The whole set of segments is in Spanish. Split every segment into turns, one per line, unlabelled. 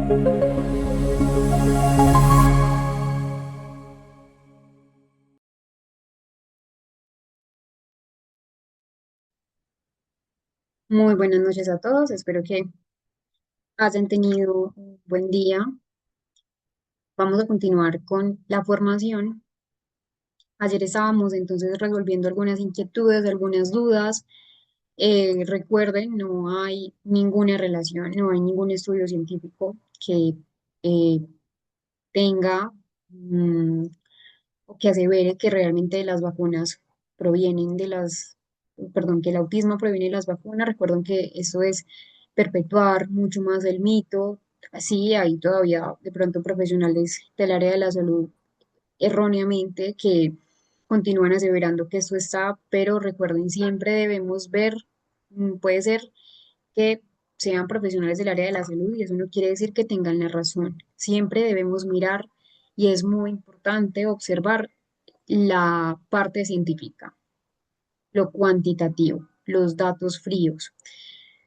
Muy buenas noches a todos, espero que hayan tenido un buen día. Vamos a continuar con la formación. Ayer estábamos entonces resolviendo algunas inquietudes, algunas dudas. Recuerden, no hay ninguna relación, no hay ningún estudio científico que eh, tenga mm, o que asevere que realmente las vacunas provienen de perdón, que el autismo proviene de las vacunas. Recuerden que eso es perpetuar mucho más el mito. Sí, hay todavía de pronto profesionales del área de la salud erróneamente que continúan aseverando que esto está, pero recuerden, siempre debemos ver, puede ser que sean profesionales del área de la salud y eso no quiere decir que tengan la razón. Siempre debemos mirar y es muy importante observar la parte científica, lo cuantitativo, los datos fríos.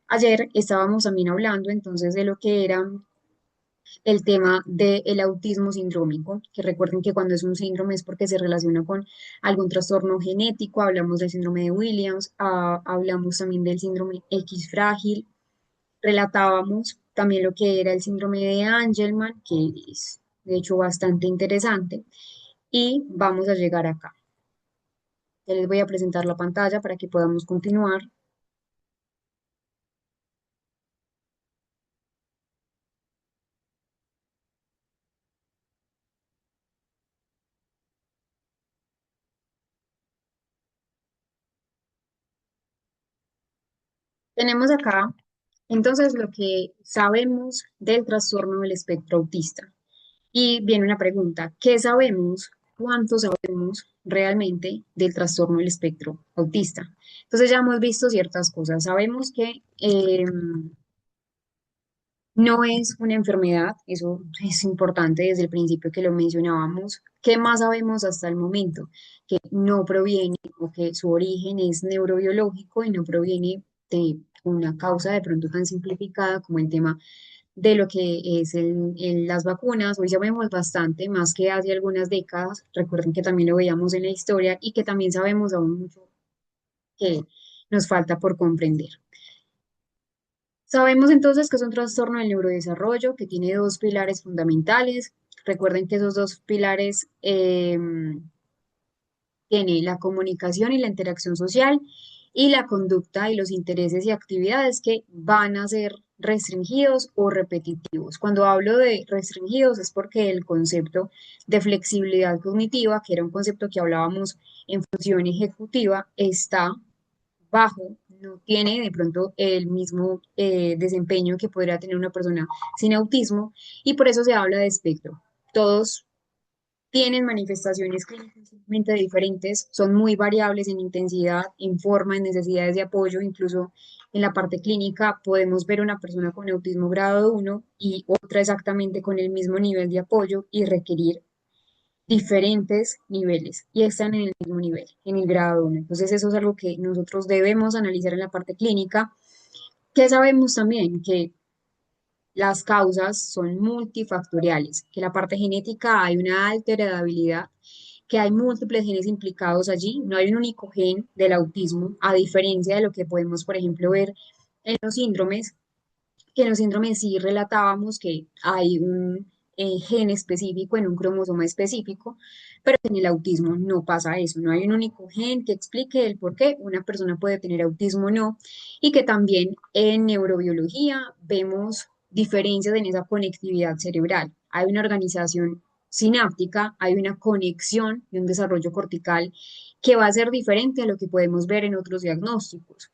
Ayer estábamos también hablando entonces de lo que era el tema del autismo sindrómico, que recuerden que cuando es un síndrome es porque se relaciona con algún trastorno genético, hablamos del síndrome de Williams, hablamos también del síndrome X frágil, relatábamos también lo que era el síndrome de Angelman, que es de hecho bastante interesante, y vamos a llegar acá. Ya les voy a presentar la pantalla para que podamos continuar. Tenemos acá entonces lo que sabemos del trastorno del espectro autista. Y viene una pregunta, ¿qué sabemos? ¿Cuánto sabemos realmente del trastorno del espectro autista? Entonces ya hemos visto ciertas cosas. Sabemos que no es una enfermedad, eso es importante desde el principio que lo mencionábamos. ¿Qué más sabemos hasta el momento? Que no proviene o que su origen es neurobiológico y no proviene de una causa de pronto tan simplificada como el tema de lo que es las vacunas. Hoy sabemos bastante, más que hace algunas décadas. Recuerden que también lo veíamos en la historia y que también sabemos aún mucho que nos falta por comprender. Sabemos entonces que es un trastorno del neurodesarrollo que tiene dos pilares fundamentales. Recuerden que esos dos pilares tiene la comunicación y la interacción social y la conducta y los intereses y actividades que van a ser restringidos o repetitivos. Cuando hablo de restringidos es porque el concepto de flexibilidad cognitiva, que era un concepto que hablábamos en función ejecutiva, está bajo, no tiene de pronto el mismo desempeño que podría tener una persona sin autismo y por eso se habla de espectro. Todos tienen manifestaciones clínicamente diferentes, son muy variables en intensidad, en forma, en necesidades de apoyo, incluso en la parte clínica podemos ver una persona con autismo grado 1 y otra exactamente con el mismo nivel de apoyo y requerir diferentes niveles y están en el mismo nivel, en el grado 1. Entonces eso es algo que nosotros debemos analizar en la parte clínica, que sabemos también que las causas son multifactoriales, que la parte genética hay una alta heredabilidad, que hay múltiples genes implicados allí, no hay un único gen del autismo, a diferencia de lo que podemos, por ejemplo, ver en los síndromes, que en los síndromes sí relatábamos que hay un gen específico en un cromosoma específico, pero en el autismo no pasa eso, no hay un único gen que explique el por qué una persona puede tener autismo o no, y que también en neurobiología vemos diferencias en esa conectividad cerebral. Hay una organización sináptica, hay una conexión y un desarrollo cortical que va a ser diferente a lo que podemos ver en otros diagnósticos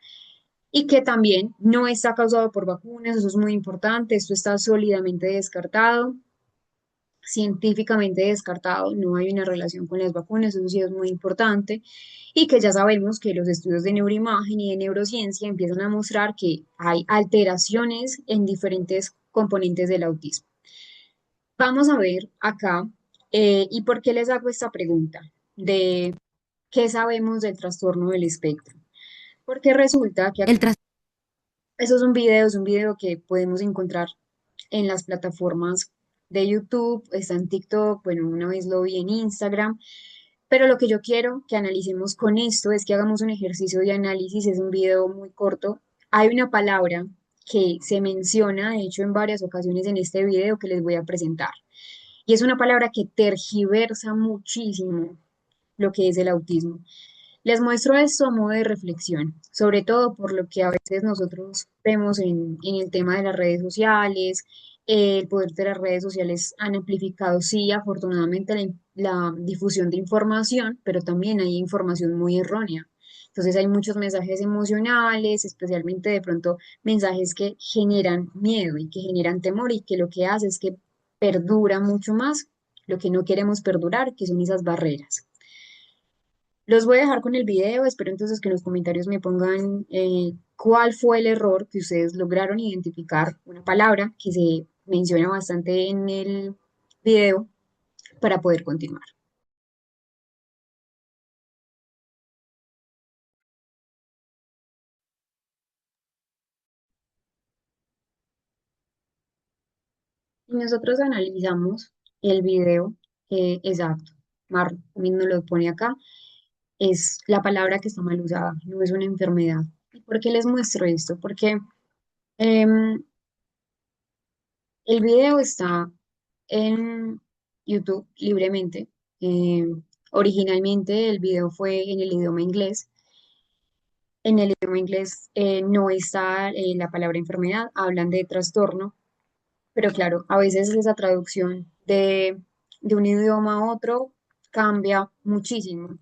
y que también no está causado por vacunas, eso es muy importante, esto está sólidamente descartado, científicamente descartado, no hay una relación con las vacunas, eso sí es muy importante, y que ya sabemos que los estudios de neuroimagen y de neurociencia empiezan a mostrar que hay alteraciones en diferentes componentes del autismo. Vamos a ver acá, ¿y por qué les hago esta pregunta? De qué sabemos del trastorno del espectro. Porque resulta que
El tras-
eso es un video que podemos encontrar en las plataformas de YouTube, está en TikTok, bueno, una vez lo vi en Instagram, pero lo que yo quiero que analicemos con esto es que hagamos un ejercicio de análisis, es un video muy corto. Hay una palabra que se menciona, de hecho, en varias ocasiones en este video que les voy a presentar, y es una palabra que tergiversa muchísimo lo que es el autismo. Les muestro esto a modo de reflexión, sobre todo por lo que a veces nosotros vemos en el tema de las redes sociales. El poder de las redes sociales han amplificado, sí, afortunadamente la difusión de información, pero también hay información muy errónea. Entonces hay muchos mensajes emocionales, especialmente de pronto mensajes que generan miedo y que generan temor y que lo que hace es que perdura mucho más lo que no queremos perdurar, que son esas barreras. Los voy a dejar con el video, espero entonces que en los comentarios me pongan cuál fue el error que ustedes lograron identificar, una palabra que se menciona bastante en el video para poder continuar. Y nosotros analizamos el video, exacto, Mar también nos lo pone acá, es la palabra que está mal usada, no es una enfermedad. ¿Y por qué les muestro esto? Porque em, el video está en YouTube libremente. Eh, Originalmente el video fue en el idioma inglés. En el idioma inglés no está la palabra enfermedad, hablan de trastorno, pero claro, a veces esa traducción de un idioma a otro cambia muchísimo.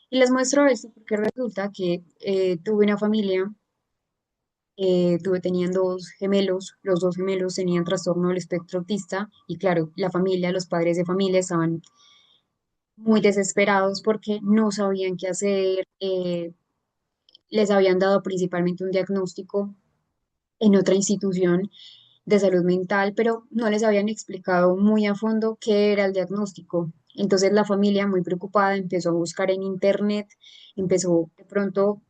Y les muestro esto porque resulta que tuve una familia, tenían dos gemelos, los dos gemelos tenían trastorno del espectro autista y claro, la familia, los padres de familia estaban muy desesperados porque no sabían qué hacer, les habían dado principalmente un diagnóstico en otra institución de salud mental, pero no les habían explicado muy a fondo qué era el diagnóstico. Entonces la familia, muy preocupada, empezó a buscar en internet, empezó de pronto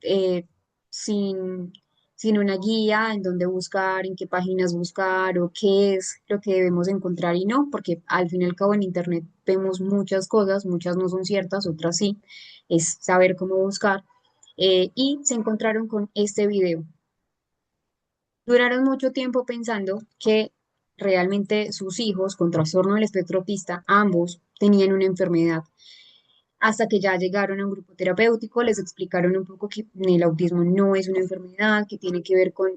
sin, sin una guía en dónde buscar, en qué páginas buscar o qué es lo que debemos encontrar y no, porque al fin y al cabo en internet vemos muchas cosas, muchas no son ciertas, otras sí, es saber cómo buscar. Y se encontraron con este video. Duraron mucho tiempo pensando que realmente sus hijos con trastorno del espectro autista, ambos tenían una enfermedad, hasta que ya llegaron a un grupo terapéutico, les explicaron un poco que el autismo no es una enfermedad, que tiene que ver con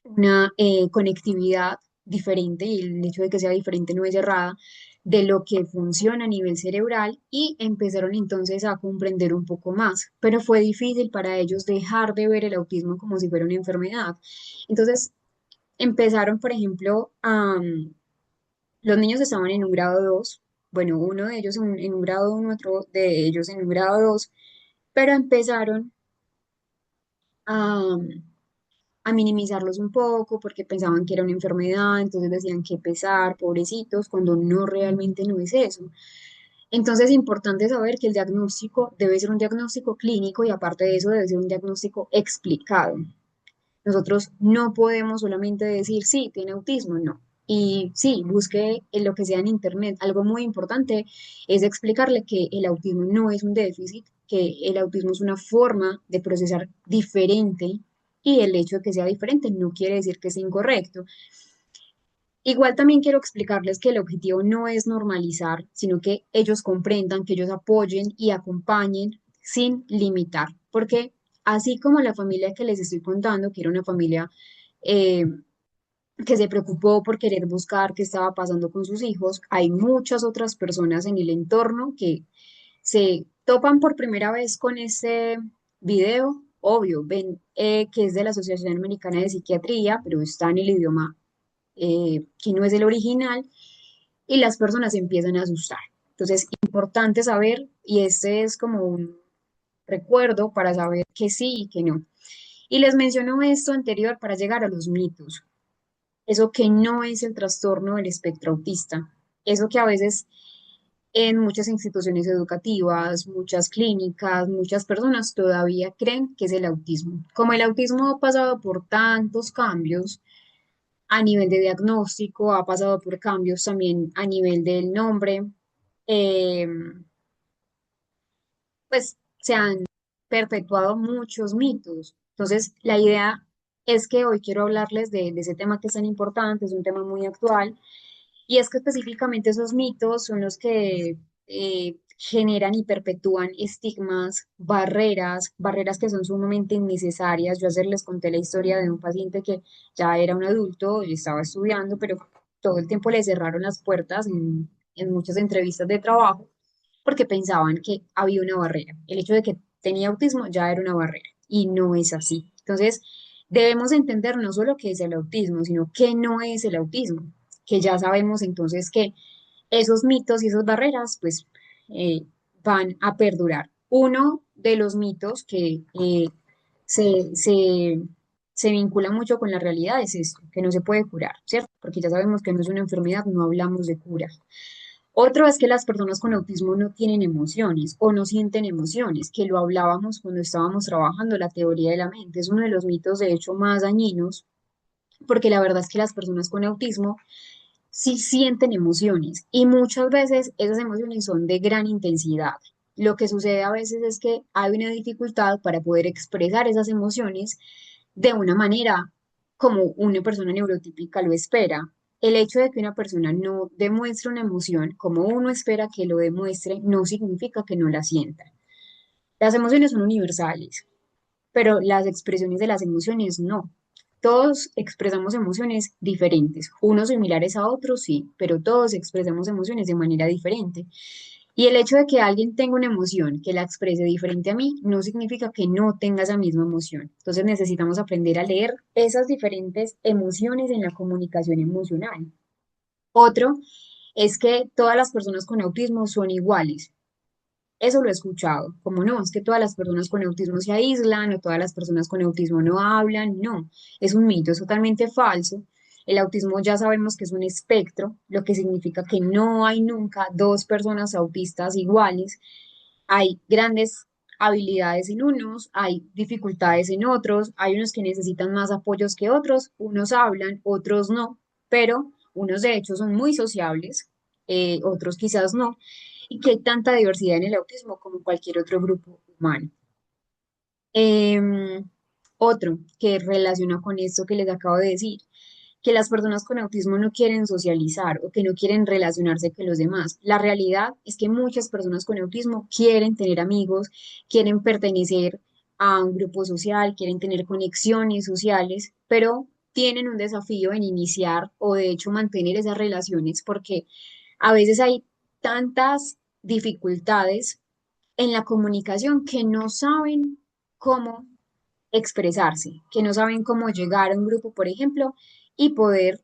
una conectividad diferente y el hecho de que sea diferente no es errada de lo que funciona a nivel cerebral y empezaron entonces a comprender un poco más, pero fue difícil para ellos dejar de ver el autismo como si fuera una enfermedad. Entonces, empezaron, por ejemplo, los niños estaban en un grado 2, bueno, uno de ellos en un grado 1, otro de ellos en un grado 2, pero empezaron a, a minimizarlos un poco porque pensaban que era una enfermedad, entonces decían que pesar, pobrecitos, cuando no realmente no es eso. Entonces es importante saber que el diagnóstico debe ser un diagnóstico clínico y aparte de eso debe ser un diagnóstico explicado. Nosotros no podemos solamente decir, sí, tiene autismo, no. Y sí, busque en lo que sea en Internet. Algo muy importante es explicarle que el autismo no es un déficit, que el autismo es una forma de procesar diferente y el hecho de que sea diferente no quiere decir que sea incorrecto. Igual también quiero explicarles que el objetivo no es normalizar, sino que ellos comprendan, que ellos apoyen y acompañen sin limitar, porque así como la familia que les estoy contando, que era una familia eh, que se preocupó por querer buscar qué estaba pasando con sus hijos, hay muchas otras personas en el entorno que se topan por primera vez con este video, obvio, ven que es de la Asociación Americana de Psiquiatría, pero está en el idioma que no es el original, y las personas se empiezan a asustar. Entonces, importante saber, y este es como un recuerdo para saber que sí y que no. Y les menciono esto anterior para llegar a los mitos. Eso que no es el trastorno del espectro autista. Eso que a veces en muchas instituciones educativas, muchas clínicas, muchas personas todavía creen que es el autismo. Como el autismo ha pasado por tantos cambios, a nivel de diagnóstico, ha pasado por cambios también a nivel del nombre. Eh, pues se han perpetuado muchos mitos. Entonces, la idea es que hoy quiero hablarles de ese tema que es tan importante, es un tema muy actual, y es que específicamente esos mitos son los que generan y perpetúan estigmas, barreras que son sumamente innecesarias. Yo ayer les conté la historia de un paciente que ya era un adulto y estaba estudiando, pero todo el tiempo le cerraron las puertas en muchas entrevistas de trabajo porque pensaban que había una barrera. El hecho de que tenía autismo ya era una barrera y no es así. Entonces, debemos entender no solo qué es el autismo, sino qué no es el autismo, que ya sabemos entonces que esos mitos y esas barreras pues eh, van a perdurar. Uno de los mitos que se, se, se vincula mucho con la realidad es esto, que no se puede curar, ¿cierto? Porque ya sabemos que no es una enfermedad, no hablamos de cura. Otro es que las personas con autismo no tienen emociones o no sienten emociones, que lo hablábamos cuando estábamos trabajando la teoría de la mente. Es uno de los mitos, de hecho, más dañinos, porque la verdad es que las personas con autismo sí sienten emociones y muchas veces esas emociones son de gran intensidad. Lo que sucede a veces es que hay una dificultad para poder expresar esas emociones de una manera como una persona neurotípica lo espera. El hecho de que una persona no demuestre una emoción como uno espera que lo demuestre no significa que no la sienta. Las emociones son universales, pero las expresiones de las emociones no. Todos expresamos emociones diferentes, unos similares a otros, sí, pero todos expresamos emociones de manera diferente. Y el hecho de que alguien tenga una emoción que la exprese diferente a mí no significa que no tenga esa misma emoción. Entonces necesitamos aprender a leer esas diferentes emociones en la comunicación emocional. Otro es que todas las personas con autismo son iguales. Eso lo he escuchado, como no, es que todas las personas con autismo se aíslan o todas las personas con autismo no hablan, no, es un mito, es totalmente falso. El autismo ya sabemos que es un espectro, lo que significa que no hay nunca dos personas autistas iguales. Hay grandes habilidades en unos, hay dificultades en otros, hay unos que necesitan más apoyos que otros, unos hablan, otros no, pero unos de hecho son muy sociables, otros quizás no, y que hay tanta diversidad en el autismo como cualquier otro grupo humano. Em, Otro que relaciona con esto que les acabo de decir, que las personas con autismo no quieren socializar o que no quieren relacionarse con los demás. La realidad es que muchas personas con autismo quieren tener amigos, quieren pertenecer a un grupo social, quieren tener conexiones sociales, pero tienen un desafío en iniciar o de hecho mantener esas relaciones porque a veces hay tantas dificultades en la comunicación que no saben cómo expresarse, que no saben cómo llegar a un grupo, por ejemplo, y poder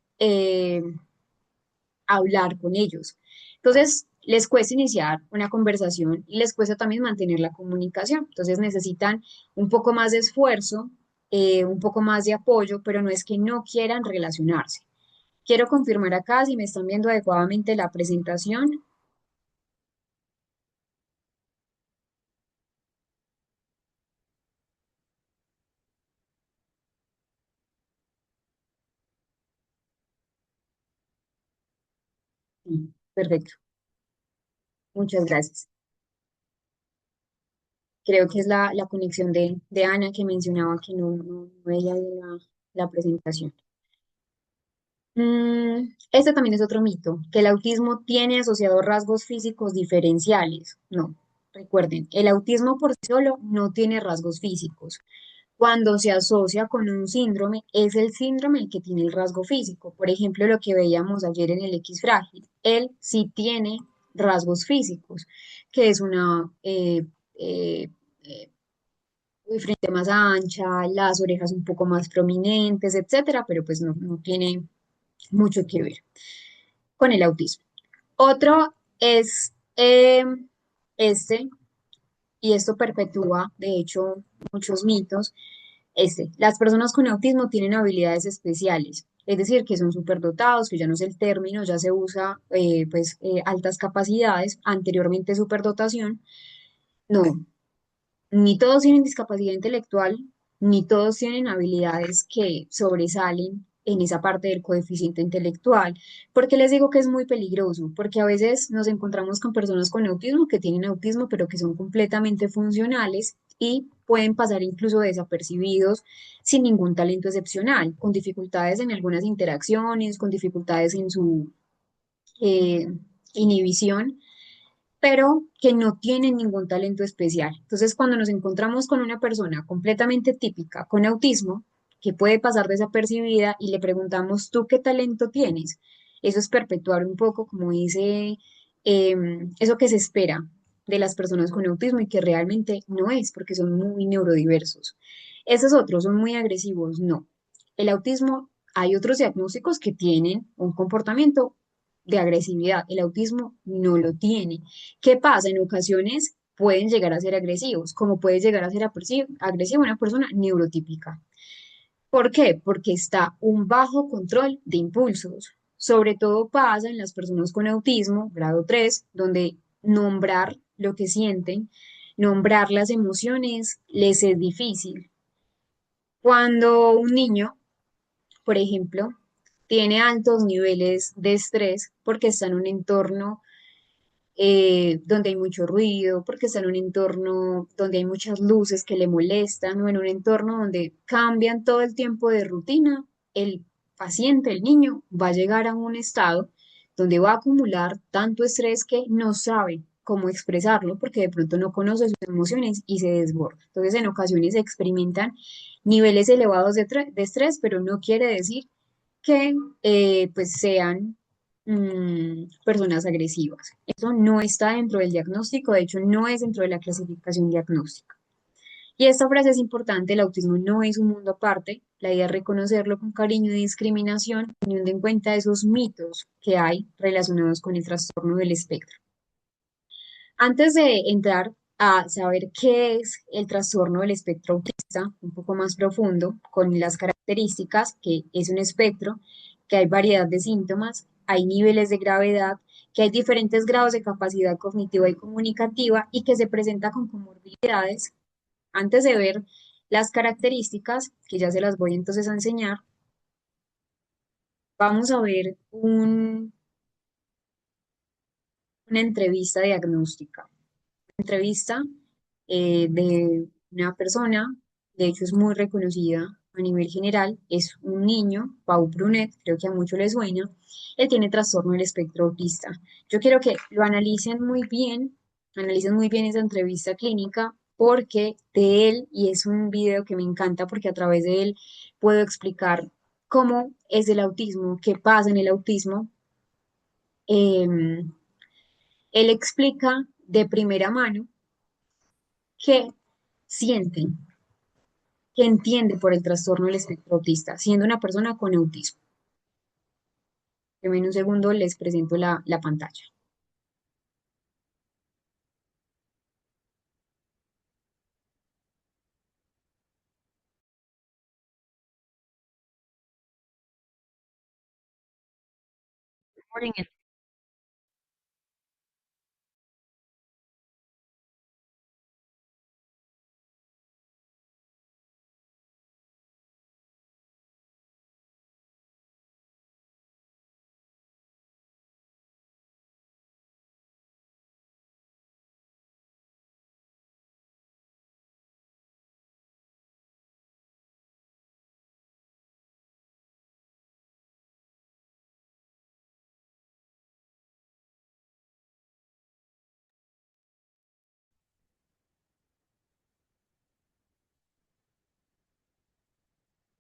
hablar con ellos. Entonces, les cuesta iniciar una conversación y les cuesta también mantener la comunicación. Entonces, necesitan un poco más de esfuerzo, un poco más de apoyo, pero no es que no quieran relacionarse. Quiero confirmar acá si me están viendo adecuadamente la presentación. Sí, perfecto, muchas gracias. Creo que es la conexión de Ana que mencionaba que no veía bien la presentación. Este también es otro mito, que el autismo tiene asociados rasgos físicos diferenciales. No, recuerden, el autismo por sí solo no tiene rasgos físicos. Cuando se asocia con un síndrome, es el síndrome el que tiene el rasgo físico. Por ejemplo, lo que veíamos ayer en el X frágil, él sí tiene rasgos físicos, que es una eh, frente más ancha, las orejas un poco más prominentes, etcétera, pero pues no tiene mucho que ver con el autismo. Otro es este, y esto perpetúa, de hecho, muchos mitos. Las personas con autismo tienen habilidades especiales, es decir, que son superdotados, que ya no es el término, ya se usa altas capacidades, anteriormente superdotación. No, ni todos tienen discapacidad intelectual, ni todos tienen habilidades que sobresalen en esa parte del coeficiente intelectual. ¿Por qué les digo que es muy peligroso? Porque a veces nos encontramos con personas con autismo que tienen autismo, pero que son completamente funcionales y pueden pasar incluso desapercibidos sin ningún talento excepcional, con dificultades en algunas interacciones, con dificultades en su eh, inhibición, pero que no tienen ningún talento especial. Entonces, cuando nos encontramos con una persona completamente típica con autismo, que puede pasar desapercibida y le preguntamos, ¿tú qué talento tienes? Eso es perpetuar un poco, como dice, eso que se espera de las personas con autismo y que realmente no es, porque son muy neurodiversos. Esos otros son muy agresivos, no. El autismo, hay otros diagnósticos que tienen un comportamiento de agresividad, el autismo no lo tiene. ¿Qué pasa? En ocasiones pueden llegar a ser agresivos, como puede llegar a ser agresivo una persona neurotípica. ¿Por qué? Porque está un bajo control de impulsos. Sobre todo pasa en las personas con autismo, grado 3, donde nombrar lo que sienten, nombrar las emociones, les es difícil. Cuando un niño, por ejemplo, tiene altos niveles de estrés porque está en un entorno donde hay mucho ruido, porque está en un entorno donde hay muchas luces que le molestan o en un entorno donde cambian todo el tiempo de rutina, el paciente, el niño, va a llegar a un estado donde va a acumular tanto estrés que no sabe cómo expresarlo porque de pronto no conoce sus emociones y se desborda. Entonces, en ocasiones se experimentan niveles elevados de estrés, pero no quiere decir que pues sean personas agresivas. Eso no está dentro del diagnóstico, de hecho no es dentro de la clasificación diagnóstica. Y esta frase es importante, el autismo no es un mundo aparte, la idea es reconocerlo con cariño y discriminación, teniendo en cuenta esos mitos que hay relacionados con el trastorno del espectro. Antes de entrar a saber qué es el trastorno del espectro autista, un poco más profundo, con las características, que es un espectro, que hay variedad de síntomas, hay niveles de gravedad, que hay diferentes grados de capacidad cognitiva y comunicativa y que se presenta con comorbilidades. Antes de ver las características, que ya se las voy entonces a enseñar, vamos a ver una entrevista diagnóstica. Entrevista de una persona, de hecho es muy reconocida a nivel general, es un niño, Pau Brunet, creo que a muchos les suena, él tiene trastorno del espectro autista. Yo quiero que lo analicen muy bien esa entrevista clínica, porque de él, y es un video que me encanta porque a través de él puedo explicar cómo es el autismo, qué pasa en el autismo. Él explica de primera mano qué sienten, que entiende por el trastorno del espectro autista, siendo una persona con autismo. En un segundo les presento la pantalla.
Morning.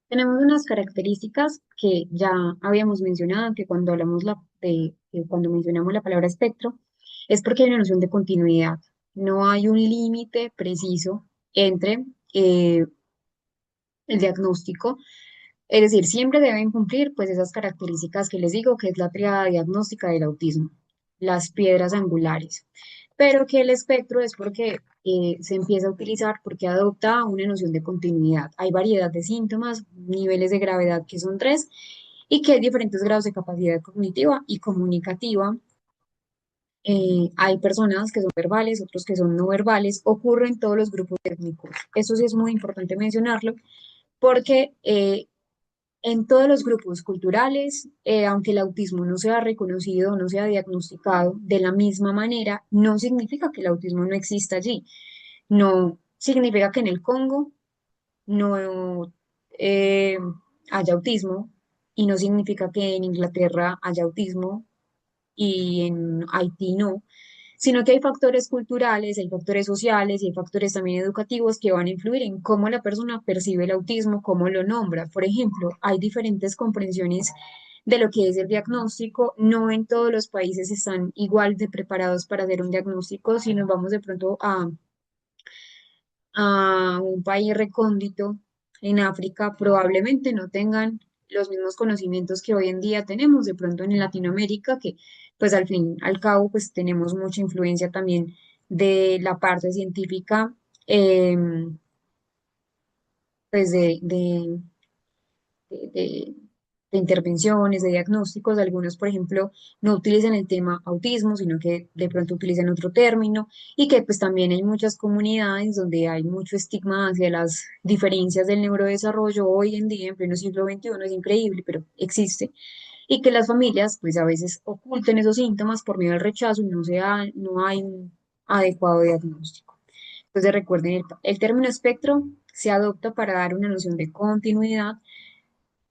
Tenemos unas características que ya habíamos mencionado, que cuando que cuando mencionamos la palabra espectro, es porque hay una noción de continuidad. No hay un límite preciso entre el diagnóstico. Es decir, siempre deben cumplir pues esas características que les digo, que es la triada diagnóstica del autismo, las piedras angulares, pero que el espectro es porque se empieza a utilizar porque adopta una noción de continuidad. Hay variedad de síntomas, niveles de gravedad que son 3 y que hay diferentes grados de capacidad cognitiva y comunicativa. Hay personas que son verbales, otros que son no verbales, ocurre en todos los grupos étnicos. Eso sí es muy importante mencionarlo porque En todos los grupos culturales, aunque el autismo no sea reconocido, no sea diagnosticado de la misma manera, no significa que el autismo no exista allí. No significa que en el Congo no eh, haya autismo y no significa que en Inglaterra haya autismo y en Haití no, sino que hay factores culturales, hay factores sociales y hay factores también educativos que van a influir en cómo la persona percibe el autismo, cómo lo nombra. Por ejemplo, hay diferentes comprensiones de lo que es el diagnóstico. No en todos los países están igual de preparados para hacer un diagnóstico. Si nos vamos de pronto a un país recóndito en África, probablemente no tengan los mismos conocimientos que hoy en día tenemos, de pronto en Latinoamérica, que pues al fin y al cabo pues tenemos mucha influencia también de la parte científica, pues de, de- de intervenciones, de diagnósticos. Algunos, por ejemplo, no utilizan el tema autismo, sino que de pronto utilizan otro término y que pues también hay muchas comunidades donde hay mucho estigma hacia las diferencias del neurodesarrollo hoy en día, en pleno siglo XXI, es increíble, pero existe. Y que las familias pues a veces oculten esos síntomas por miedo al rechazo y no hay un adecuado diagnóstico. Entonces recuerden, el término espectro se adopta para dar una noción de continuidad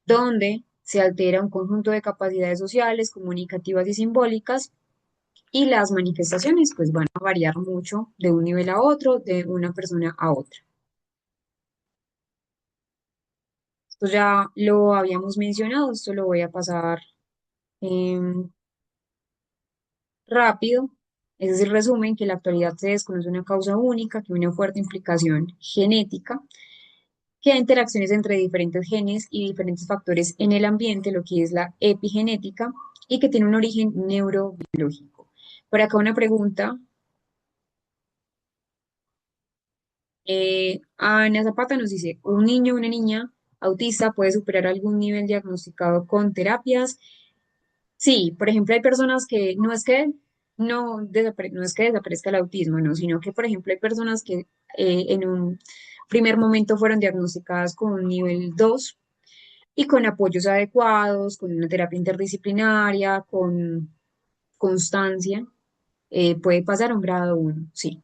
donde se altera un conjunto de capacidades sociales, comunicativas y simbólicas, y las manifestaciones pues van a variar mucho de un nivel a otro, de una persona a otra. Esto ya lo habíamos mencionado, esto lo voy a pasar em, rápido. Ese es el resumen, que en la actualidad se desconoce una causa única, que una fuerte implicación genética, que hay interacciones entre diferentes genes y diferentes factores en el ambiente, lo que es la epigenética, y que tiene un origen neurobiológico. Por acá una pregunta. Ana Zapata nos dice, ¿un niño o una niña autista puede superar algún nivel diagnosticado con terapias? Sí, por ejemplo, hay personas que no es que desaparezca el autismo, no, sino que, por ejemplo, hay personas que en un primer momento fueron diagnosticadas con un nivel 2 y con apoyos adecuados, con una terapia interdisciplinaria, con constancia, puede pasar a un grado 1, sí,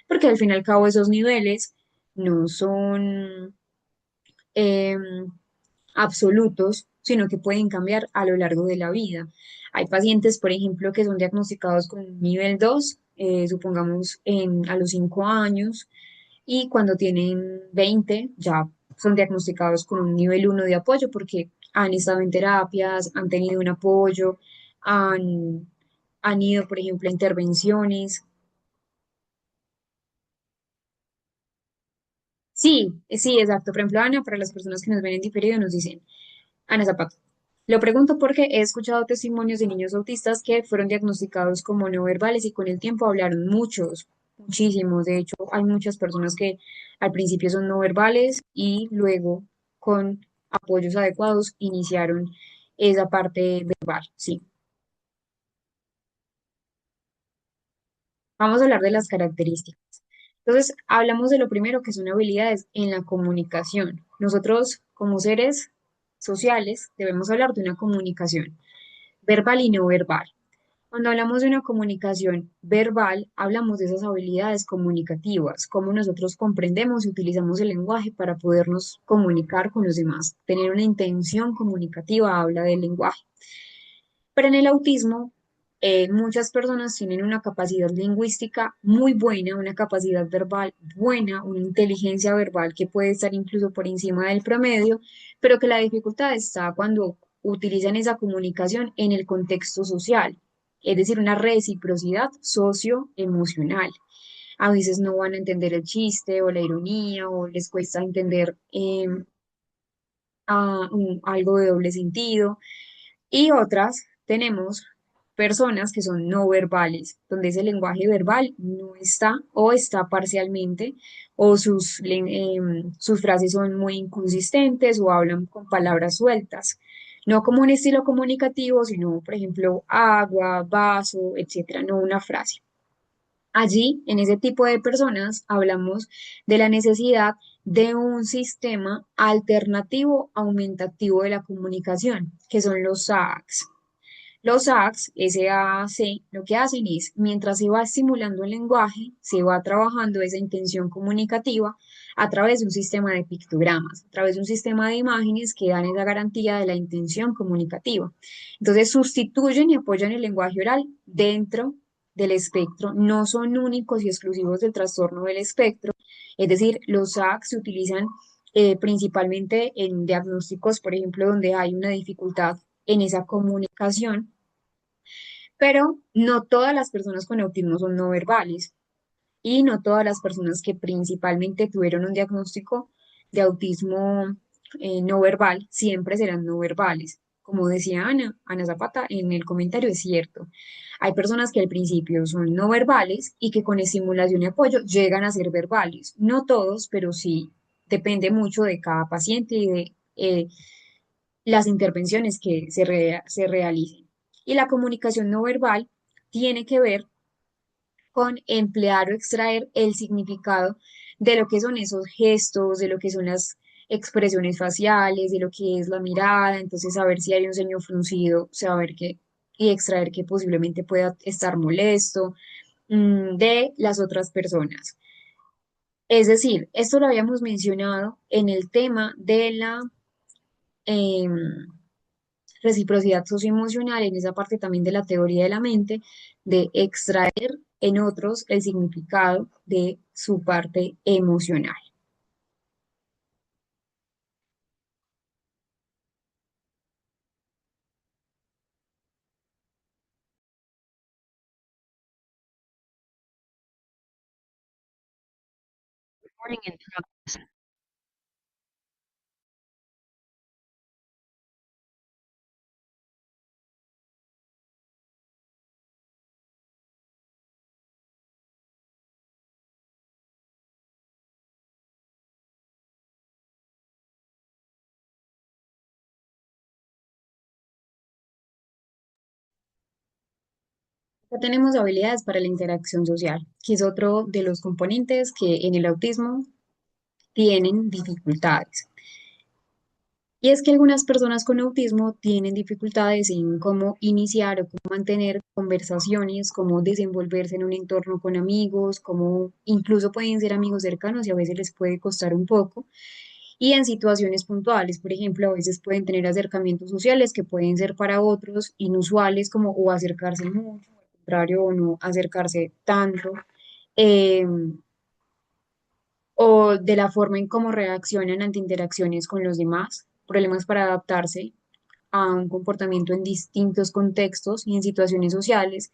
porque al fin y al cabo esos niveles no son em, absolutos, sino que pueden cambiar a lo largo de la vida. Hay pacientes, por ejemplo, que son diagnosticados con nivel 2, supongamos a los 5 años, y cuando tienen 20 ya son diagnosticados con un nivel 1 de apoyo porque han estado en terapias, han tenido un apoyo, han, han ido, por ejemplo, a intervenciones. Sí, sí, exacto. Por ejemplo, Ana, para las personas que nos ven en diferido, nos dicen, Ana Zapato. Lo pregunto porque he escuchado testimonios de niños autistas que fueron diagnosticados como no verbales y con el tiempo hablaron muchos, muchísimos. De hecho, hay muchas personas que al principio son no verbales y luego con apoyos adecuados iniciaron esa parte verbal. Sí. Vamos a hablar de las características. Entonces, hablamos de lo primero que son habilidades en la comunicación. Nosotros, como seres sociales, debemos hablar de una comunicación verbal y no verbal. Cuando hablamos de una comunicación verbal, hablamos de esas habilidades comunicativas, cómo nosotros comprendemos y utilizamos el lenguaje para podernos comunicar con los demás. Tener una intención comunicativa habla del lenguaje. Pero en el autismo, muchas personas tienen una capacidad lingüística muy buena, una capacidad verbal buena, una inteligencia verbal que puede estar incluso por encima del promedio, pero que la dificultad está cuando utilizan esa comunicación en el contexto social, es decir, una reciprocidad socioemocional. A veces no van a entender el chiste o la ironía o les cuesta entender algo de doble sentido y otras tenemos personas que son no verbales, donde ese lenguaje verbal no está o está parcialmente, o sus frases son muy inconsistentes o hablan con palabras sueltas. No como un estilo comunicativo, sino, por ejemplo, agua, vaso, etcétera, no una frase. Allí, en ese tipo de personas, hablamos de la necesidad de un sistema alternativo aumentativo de la comunicación, que son los SAACs. Los SAACs, SAAC, lo que hacen es, mientras se va estimulando el lenguaje, se va trabajando esa intención comunicativa a través de un sistema de pictogramas, a través de un sistema de imágenes que dan esa garantía de la intención comunicativa. Entonces, sustituyen y apoyan el lenguaje oral dentro del espectro, no son únicos y exclusivos del trastorno del espectro, es decir, los SAACs se utilizan principalmente en diagnósticos, por ejemplo, donde hay una dificultad en esa comunicación, pero no todas las personas con autismo son no verbales y no todas las personas que principalmente tuvieron un diagnóstico de autismo no verbal siempre serán no verbales. Como decía Ana Zapata en el comentario, es cierto. Hay personas que al principio son no verbales y que con estimulación y apoyo llegan a ser verbales. No todos, pero sí depende mucho de cada paciente y de las intervenciones que se realicen. Y la comunicación no verbal tiene que ver con emplear o extraer el significado de lo que son esos gestos, de lo que son las expresiones faciales, de lo que es la mirada, entonces saber si hay un ceño fruncido, saber que y extraer que posiblemente pueda estar molesto de las otras personas. Es decir, esto lo habíamos mencionado en el tema de la em, reciprocidad socioemocional, en esa parte también de la teoría de la mente, de extraer en otros el significado de su parte emocional.
Recording in progress.
Ya tenemos habilidades para la interacción social, que es otro de los componentes que en el autismo tienen dificultades. Y es que algunas personas con autismo tienen dificultades en cómo iniciar o cómo mantener conversaciones, cómo desenvolverse en un entorno con amigos, cómo incluso pueden ser amigos cercanos y a veces les puede costar un poco. Y en situaciones puntuales, por ejemplo, a veces pueden tener acercamientos sociales que pueden ser para otros inusuales, como o acercarse mucho, o al contrario, o no acercarse tanto. eh, o de la forma en cómo reaccionan ante interacciones con los demás, problemas para adaptarse a un comportamiento en distintos contextos y en situaciones sociales.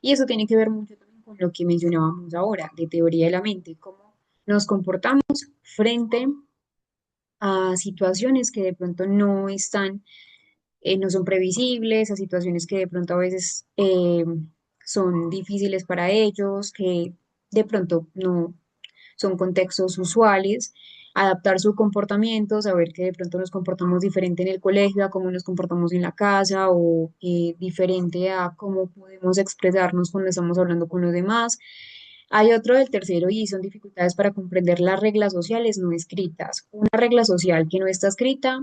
Y eso tiene que ver mucho también con lo que mencionábamos ahora, de teoría de la mente, cómo nos comportamos frente a situaciones que de pronto no están, no son previsibles, a situaciones que de pronto a veces son difíciles para ellos, que de pronto no son contextos usuales, adaptar su comportamiento, saber que de pronto nos comportamos diferente en el colegio, a cómo nos comportamos en la casa o diferente a cómo podemos expresarnos cuando estamos hablando con los demás. Hay otro del tercero y son dificultades para comprender las reglas sociales no escritas. Una regla social que no está escrita,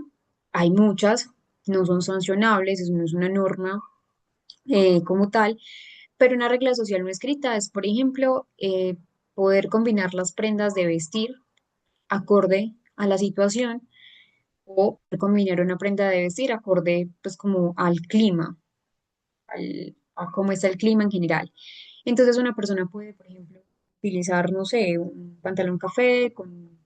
hay muchas, no son sancionables, eso no es una norma como tal, pero una regla social no escrita es, por ejemplo, poder combinar las prendas de vestir acorde a la situación o combinar una prenda de vestir acorde pues como al clima, a cómo está el clima en general. Entonces una persona puede, por ejemplo, utilizar, no sé, un pantalón café con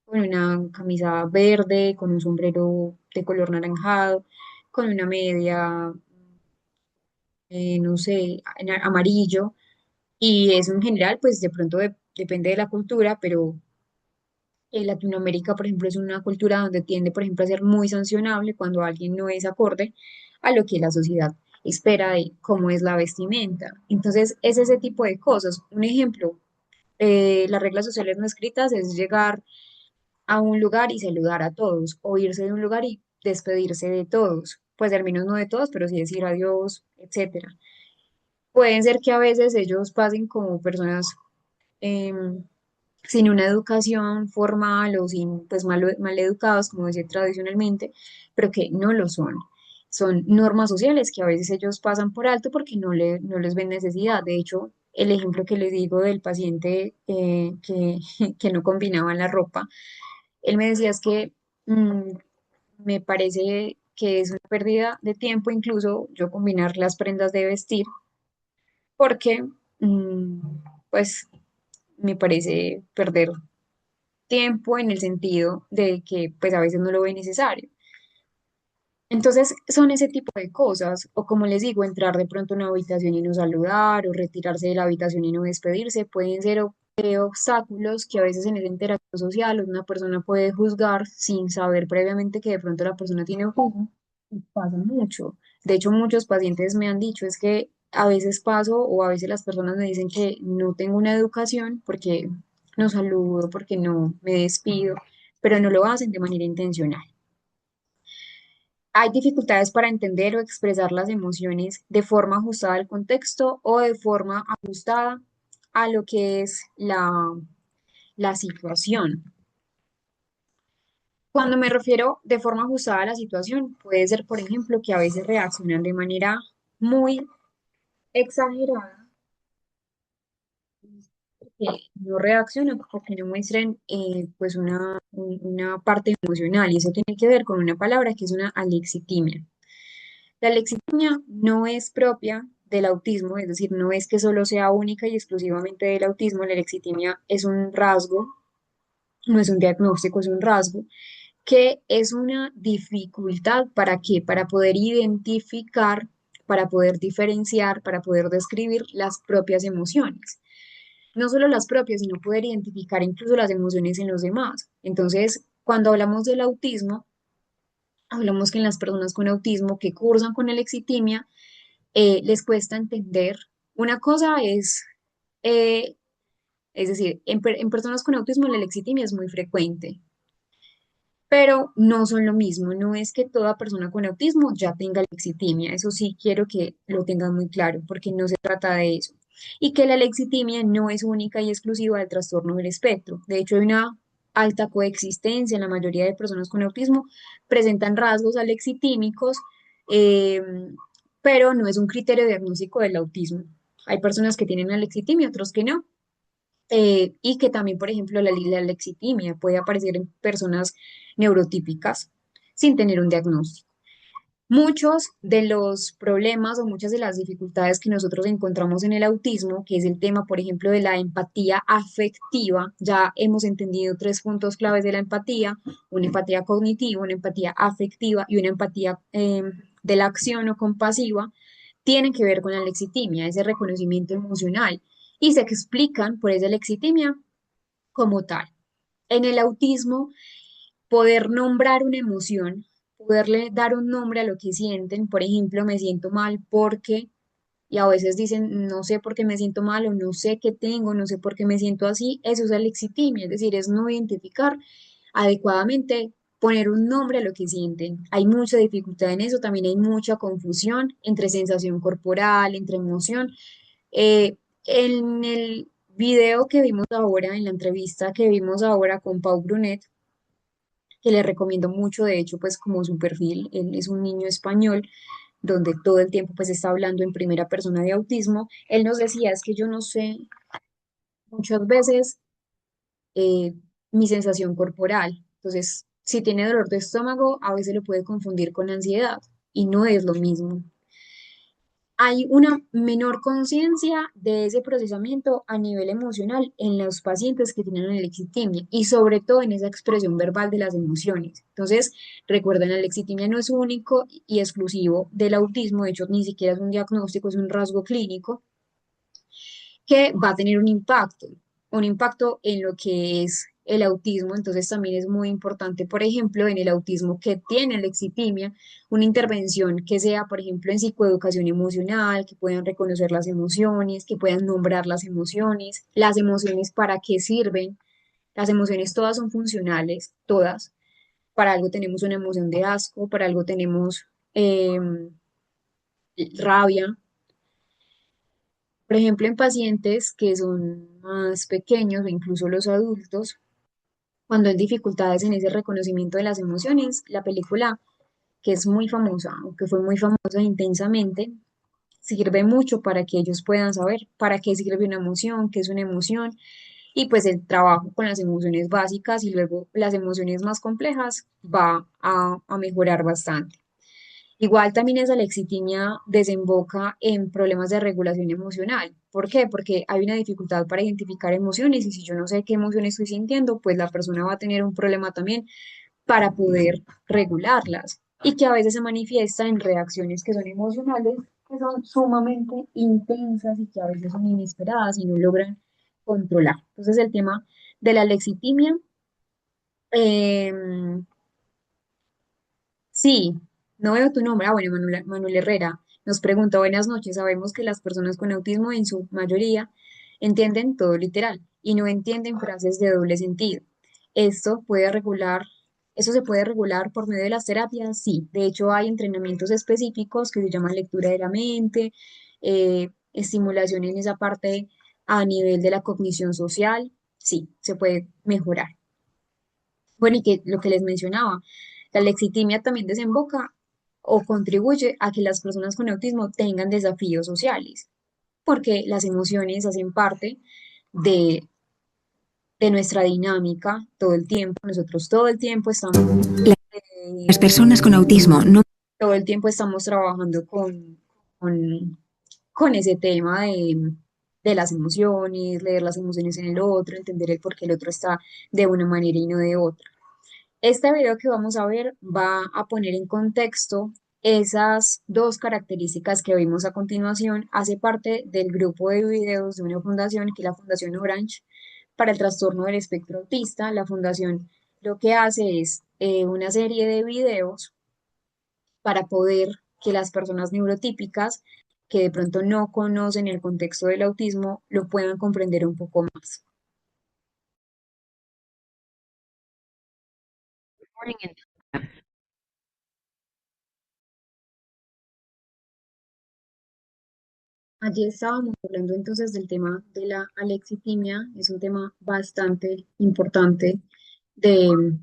una camisa verde, con un sombrero de color naranjado, con una media, no sé, amarillo. Y eso en general, pues de pronto depende de la cultura, pero Latinoamérica, por ejemplo, es una cultura donde tiende, por ejemplo, a ser muy sancionable cuando alguien no es acorde a lo que la sociedad espera de cómo es la vestimenta. Entonces, es ese tipo de cosas. Un ejemplo, las reglas sociales no escritas es llegar a un lugar y saludar a todos, o irse de un lugar y despedirse de todos. Pues al menos no de todos, pero sí decir adiós, etcétera. Pueden ser que a veces ellos pasen como personas em, sin una educación formal o sin, pues mal educados, como decía tradicionalmente, pero que no lo son. Son normas sociales que a veces ellos pasan por alto porque no les ven necesidad. De hecho, el ejemplo que les digo del paciente que no combinaba la ropa, él me decía es que mm, me parece que es una pérdida de tiempo incluso yo combinar las prendas de vestir porque mm, pues me parece perder tiempo en el sentido de que pues a veces no lo ve necesario. Entonces son ese tipo de cosas, o como les digo, entrar de pronto a una habitación y no saludar, o retirarse de la habitación y no despedirse, pueden ser obstáculos que a veces en esa interacción social una persona puede juzgar sin saber previamente que de pronto la persona tiene autismo, y pasa mucho. De hecho, muchos pacientes me han dicho es que a veces paso o a veces las personas me dicen que no tengo una educación porque no saludo, porque no me despido, pero no lo hacen de manera intencional. Hay dificultades para entender o expresar las emociones de forma ajustada al contexto o de forma ajustada a lo que es la situación. Cuando me refiero de forma ajustada a la situación, puede ser, por ejemplo, que a veces reaccionan de manera muy exagerada, que no reaccionan o que no muestren pues una parte emocional y eso tiene que ver con una palabra que es una alexitimia. La lexitimia no es propia del autismo, es decir, no es que solo sea única y exclusivamente del autismo, la lexitimia es un rasgo, no es un diagnóstico, es un rasgo, que es una dificultad para qué, para poder identificar, para poder diferenciar, para poder describir las propias emociones. No solo las propias, sino poder identificar incluso las emociones en los demás. Entonces, cuando hablamos del autismo, hablamos que en las personas con autismo que cursan con el exitimia, les cuesta entender. Una cosa eh, es decir, en personas con autismo la lexitimia es muy frecuente, pero no son lo mismo. No es que toda persona con autismo ya tenga lexitimia. Eso sí quiero que lo tengan muy claro, porque no se trata de eso. Y que la lexitimia no es única y exclusiva del trastorno del espectro. De hecho, hay una alta coexistencia. La mayoría de personas con autismo presentan rasgos alexitímicos, eh, pero no es un criterio diagnóstico del autismo. Hay personas que tienen alexitimia, otros que no. Y que también, por ejemplo, la lexitimia puede aparecer en personas neurotípicas sin tener un diagnóstico. Muchos de los problemas o muchas de las dificultades que nosotros encontramos en el autismo, que es el tema, por ejemplo, de la empatía afectiva, ya hemos entendido tres puntos claves de la empatía: una empatía cognitiva, una empatía afectiva y una empatía de la acción o compasiva, tienen que ver con la lexitimia, ese reconocimiento emocional, y se explican por esa lexitimia como tal. En el autismo, poder nombrar una emoción, poderle dar un nombre a lo que sienten, por ejemplo, me siento mal porque, y a veces dicen, no sé por qué me siento mal o no sé qué tengo, no sé por qué me siento así, eso es alexitimia, es decir, es no identificar adecuadamente, poner un nombre a lo que sienten. Hay mucha dificultad en eso, también hay mucha confusión entre sensación corporal, entre emoción. En el video que vimos ahora, en la entrevista que vimos ahora con Pau Brunet, que le recomiendo mucho, de hecho, pues como su perfil, él es un niño español, donde todo el tiempo pues está hablando en primera persona de autismo, él nos decía, es que yo no sé muchas veces eh, mi sensación corporal, entonces si tiene dolor de estómago, a veces lo puede confundir con ansiedad y no es lo mismo. Hay una menor conciencia de ese procesamiento a nivel emocional en los pacientes que tienen alexitimia y sobre todo en esa expresión verbal de las emociones. Entonces, recuerden, la alexitimia no es único y exclusivo del autismo, de hecho, ni siquiera es un diagnóstico, es un rasgo clínico que va a tener un impacto en lo que es el autismo. Entonces también es muy importante, por ejemplo, en el autismo que tiene lexitimia, una intervención que sea, por ejemplo, en psicoeducación emocional, que puedan reconocer las emociones, que puedan nombrar las emociones para qué sirven. Las emociones todas son funcionales, todas. Para algo tenemos una emoción de asco, para algo tenemos rabia, Por ejemplo, en pacientes que son más pequeños o incluso los adultos, cuando hay dificultades en ese reconocimiento de las emociones, la película, que es muy famosa, o que fue muy famosa intensamente, sirve mucho para que ellos puedan saber para qué sirve una emoción, qué es una emoción, y pues el trabajo con las emociones básicas y luego las emociones más complejas va a mejorar bastante. Igual también esa lexitimia desemboca en problemas de regulación emocional. ¿Por qué? Porque hay una dificultad para identificar emociones y si yo no sé qué emoción estoy sintiendo, pues la persona va a tener un problema también para poder regularlas y que a veces se manifiesta en reacciones que son emocionales, que son sumamente intensas y que a veces son inesperadas y no logran controlar. Entonces el tema de la lexitimia, em, sí, no veo tu nombre. Ah, bueno, Manuel Herrera nos pregunta, buenas noches, sabemos que las personas con autismo en su mayoría entienden todo literal y no entienden frases de doble sentido. Esto puede regular, ¿Eso se puede regular por medio de las terapias? Sí, de hecho hay entrenamientos específicos que se llaman lectura de la mente, estimulación en esa parte a nivel de la cognición social, sí, se puede mejorar. Bueno, y que lo que les mencionaba, la lexitimia también desemboca o contribuye a que las personas con autismo tengan desafíos sociales, porque las emociones hacen parte de, de nuestra dinámica todo el tiempo. Nosotros todo el tiempo estamos,
Las
eh,
personas con autismo no
todo el tiempo estamos trabajando con, con ese tema de las emociones, leer las emociones en el otro, entender el por qué el otro está de una manera y no de otra. Este video que vamos a ver va a poner en contexto esas dos características que vimos a continuación. Hace parte del grupo de videos de una fundación que es la Fundación Orange para el trastorno del espectro autista. La fundación lo que hace es una serie de videos para poder que las personas neurotípicas que de pronto no conocen el contexto del autismo lo puedan comprender un poco más.
Recording in progress.
Allí estábamos hablando entonces del tema de la alexitimia, es un tema bastante importante de,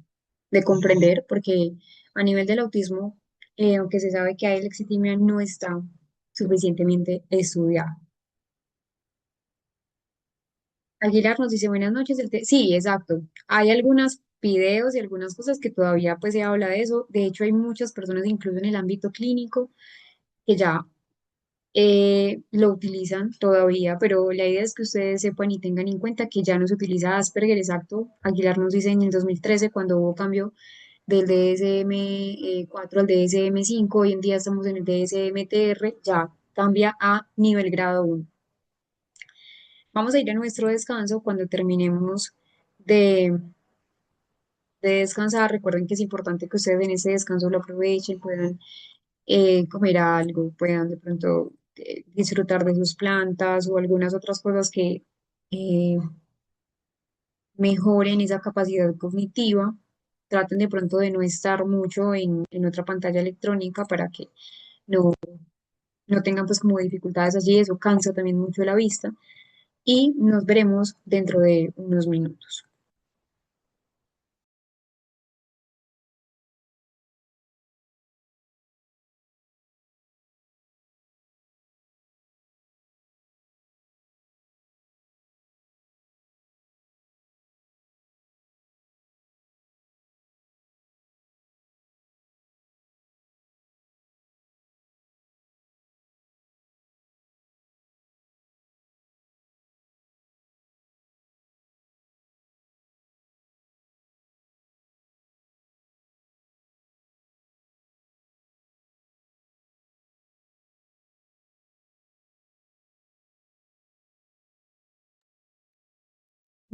de comprender porque a nivel del autismo, aunque se sabe que hay alexitimia, no está suficientemente estudiado. Aguilar nos dice buenas noches. Sí, exacto. Hay algunos videos y algunas cosas que todavía pues se habla de eso. De hecho, hay muchas personas, incluso en el ámbito clínico, que ya lo utilizan todavía, pero la idea es que ustedes sepan y tengan en cuenta que ya no se utiliza Asperger, exacto. Aguilar nos dice en el 2013, cuando hubo cambio del DSM-4 al DSM-5, hoy en día estamos en el DSM-TR, ya cambia a nivel grado 1. Vamos a ir a nuestro descanso cuando terminemos de, de descansar. Recuerden que es importante que ustedes en ese descanso lo aprovechen, puedan comer algo, puedan de pronto disfrutar de sus plantas o algunas otras cosas que eh, mejoren esa capacidad cognitiva. Traten de pronto de no estar mucho en otra pantalla electrónica para que no, no tengan pues como dificultades allí, eso cansa también mucho la vista y nos veremos dentro de unos minutos.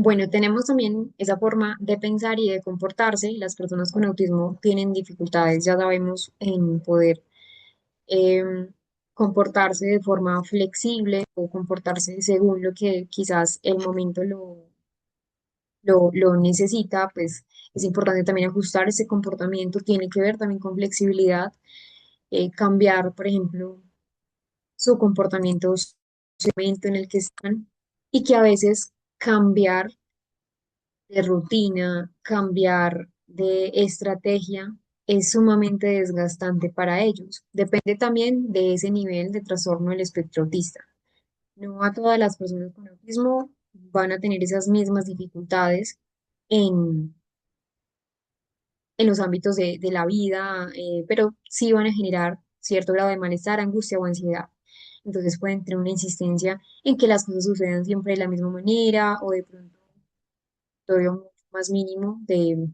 Bueno, tenemos también esa forma de pensar y de comportarse. Las personas con autismo tienen dificultades, ya sabemos, en poder comportarse de forma flexible o comportarse según lo que quizás el momento lo necesita, pues es importante también ajustar ese comportamiento, tiene que ver también con flexibilidad, cambiar, por ejemplo, su comportamiento momento en el que están y que a veces cambiar de rutina, cambiar de estrategia es sumamente desgastante para ellos. Depende también de ese nivel de trastorno del espectro autista. No a todas las personas con autismo van a tener esas mismas dificultades en, en los ámbitos de la vida, pero sí van a generar cierto grado de malestar, angustia o ansiedad. Entonces pueden tener una insistencia en que las cosas sucedan siempre de la misma manera o de pronto todo mucho más mínimo de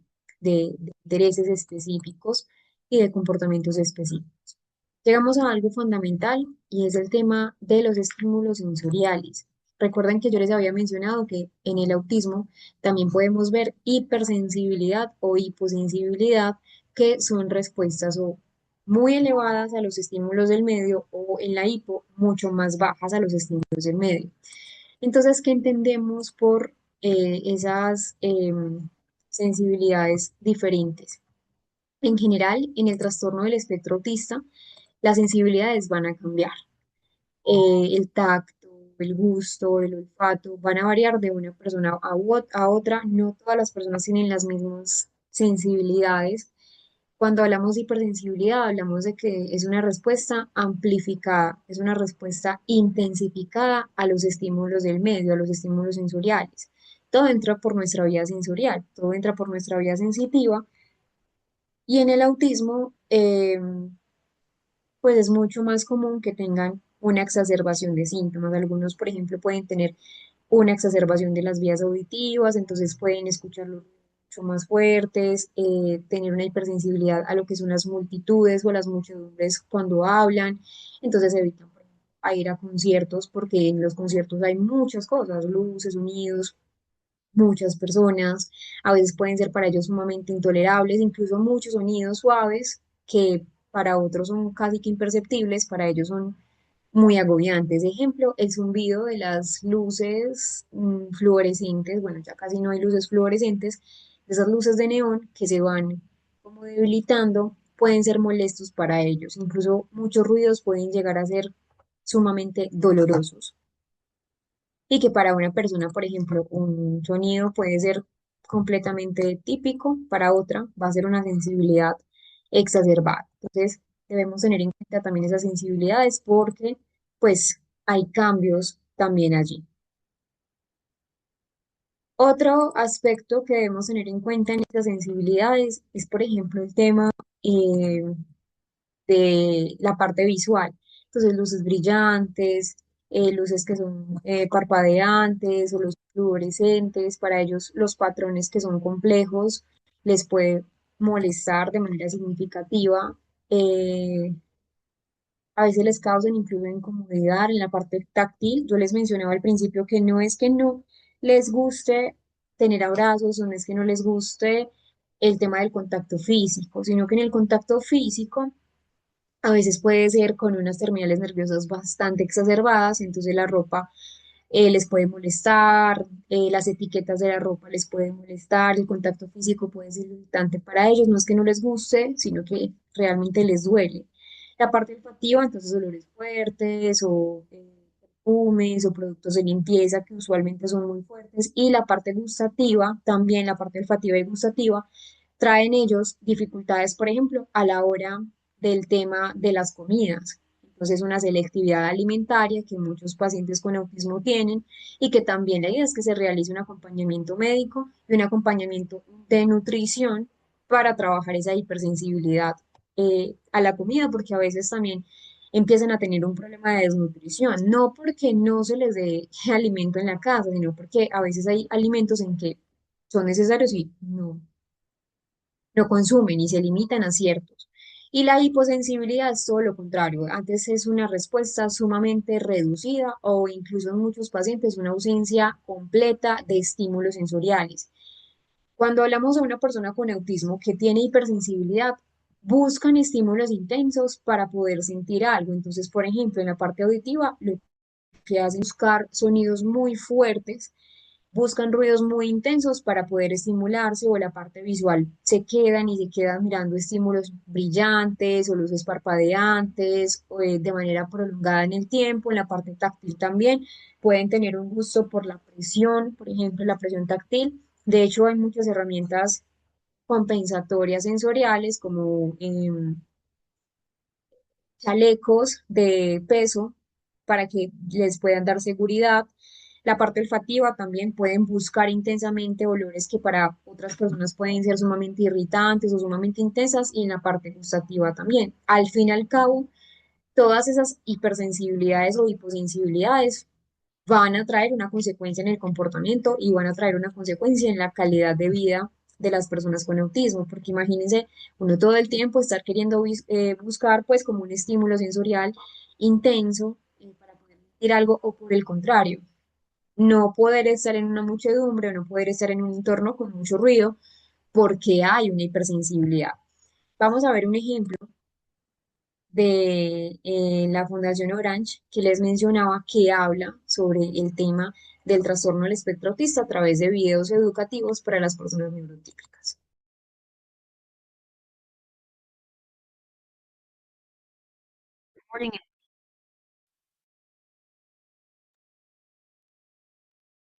intereses específicos y de comportamientos específicos. Llegamos a algo fundamental y es el tema de los estímulos sensoriales. Recuerden que yo les había mencionado que en el autismo también podemos ver hipersensibilidad o hiposensibilidad, que son respuestas o muy elevadas a los estímulos del medio o en la hipo mucho más bajas a los estímulos del medio. Entonces, ¿qué entendemos por esas sensibilidades diferentes? En general, en el trastorno del espectro autista, las sensibilidades van a cambiar. El tacto, el gusto, el olfato van a variar de una persona a otra. No todas las personas tienen las mismas sensibilidades. Cuando hablamos de hipersensibilidad, hablamos de que es una respuesta amplificada, es una respuesta intensificada a los estímulos del medio, a los estímulos sensoriales. Todo entra por nuestra vía sensorial, todo entra por nuestra vía sensitiva y en el autismo, pues es mucho más común que tengan una exacerbación de síntomas. Algunos, por ejemplo, pueden tener una exacerbación de las vías auditivas, entonces pueden escucharlo mucho más fuertes, tener una hipersensibilidad a lo que son las multitudes o las muchedumbres cuando hablan, entonces evitan, por ejemplo, a ir a conciertos porque en los conciertos hay muchas cosas, luces, sonidos, muchas personas, a veces pueden ser para ellos sumamente intolerables, incluso muchos sonidos suaves que para otros son casi que imperceptibles, para ellos son muy agobiantes. Ejemplo, el zumbido de las luces fluorescentes, bueno, ya casi no hay luces fluorescentes, de esas luces de neón que se van como debilitando, pueden ser molestos para ellos. Incluso muchos ruidos pueden llegar a ser sumamente dolorosos y que para una persona, por ejemplo, un sonido puede ser completamente típico, para otra va a ser una sensibilidad exacerbada. Entonces, debemos tener en cuenta también esas sensibilidades porque, pues, hay cambios también allí. Otro aspecto que debemos tener en cuenta en estas sensibilidades es, por ejemplo, el tema eh, de la parte visual. Entonces, luces brillantes, luces que son parpadeantes o los fluorescentes, para ellos los patrones que son complejos les puede molestar de manera significativa. A veces les causan incluso incomodidad en la parte táctil. Yo les mencionaba al principio que no es que no les guste tener abrazos o no es que no les guste el tema del contacto físico, sino que en el contacto físico a veces puede ser con unas terminales nerviosas bastante exacerbadas, entonces la ropa les puede molestar, las etiquetas de la ropa les pueden molestar, el contacto físico puede ser irritante para ellos, no es que no les guste, sino que realmente les duele. La parte olfativa, entonces olores fuertes o perfumes o productos de limpieza que usualmente son muy fuertes, y la parte gustativa, también la parte olfativa y gustativa, traen ellos dificultades, por ejemplo, a la hora del tema de las comidas. Entonces, una selectividad alimentaria que muchos pacientes con autismo tienen y que también la idea es que se realice un acompañamiento médico y un acompañamiento de nutrición para trabajar esa hipersensibilidad a la comida, porque a veces también empiezan a tener un problema de desnutrición, no porque no se les dé alimento en la casa, sino porque a veces hay alimentos en que son necesarios y no consumen y se limitan a ciertos. Y la hiposensibilidad es todo lo contrario. Antes es una respuesta sumamente reducida o incluso en muchos pacientes una ausencia completa de estímulos sensoriales. Cuando hablamos de una persona con autismo que tiene hipersensibilidad, buscan estímulos intensos para poder sentir algo. Entonces, por ejemplo, en la parte auditiva, lo que hacen es buscar sonidos muy fuertes buscan ruidos muy intensos para poder estimularse o la parte visual se quedan y se quedan mirando estímulos brillantes o luces parpadeantes o, de manera prolongada en el tiempo. En la parte táctil también pueden tener un gusto por la presión, por ejemplo, la presión táctil. De hecho, hay muchas herramientas compensatorias sensoriales como chalecos de peso para que les puedan dar seguridad. La parte olfativa también pueden buscar intensamente olores que para otras personas pueden ser sumamente irritantes o sumamente intensas y en la parte gustativa también. Al fin y al cabo, todas esas hipersensibilidades o hiposensibilidades van a traer una consecuencia en el comportamiento y van a traer una consecuencia en la calidad de vida de las personas con autismo, porque imagínense uno todo el tiempo estar queriendo buscar pues como un estímulo sensorial intenso para poder sentir algo o por el contrario, no poder estar en una muchedumbre o no poder estar en un entorno con mucho ruido porque hay una hipersensibilidad. Vamos a ver un ejemplo de la Fundación Orange que les mencionaba, que habla sobre el tema del trastorno del espectro autista a través de videos educativos para las personas neurotípicas.
Morning.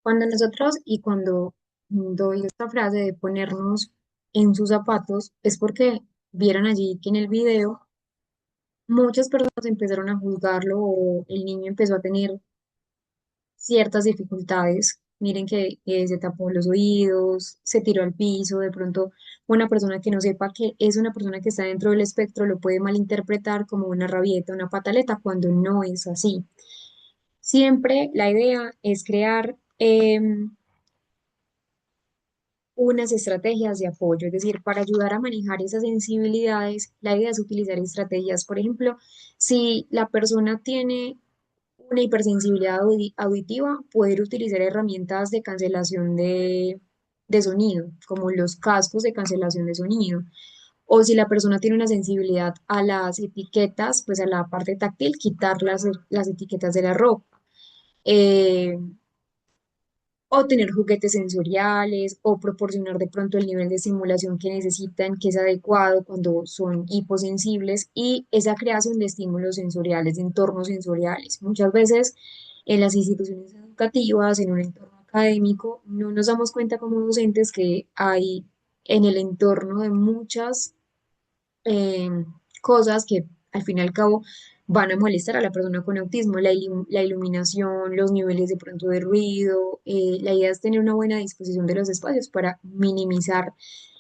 Cuando nosotros y cuando doy esta frase de ponernos en sus zapatos, es porque vieron allí que en el video muchas personas empezaron a juzgarlo o el niño empezó a tener ciertas dificultades. Miren que se tapó los oídos, se tiró al piso, de pronto una persona que no sepa que es una persona que está dentro del espectro lo puede malinterpretar como una rabieta, una pataleta, cuando no es así. Siempre la idea es crear unas estrategias de apoyo, es decir, para ayudar a manejar esas sensibilidades, la idea es utilizar estrategias, por ejemplo, si la persona tiene una hipersensibilidad auditiva, poder utilizar herramientas de cancelación de sonido, como los cascos de cancelación de sonido. O si la persona tiene una sensibilidad a las etiquetas, pues a la parte táctil, quitar las etiquetas de la ropa. Eh, o tener juguetes sensoriales, o proporcionar de pronto el nivel de estimulación que necesitan, que es adecuado cuando son hiposensibles, y esa creación de estímulos sensoriales, de entornos sensoriales. Muchas veces en las instituciones educativas, en un entorno académico, no nos damos cuenta como docentes que hay en el entorno de muchas eh, cosas que al fin y al cabo van a molestar a la persona con autismo, la iluminación, los niveles de pronto de ruido. La idea es tener una buena disposición de los espacios para minimizar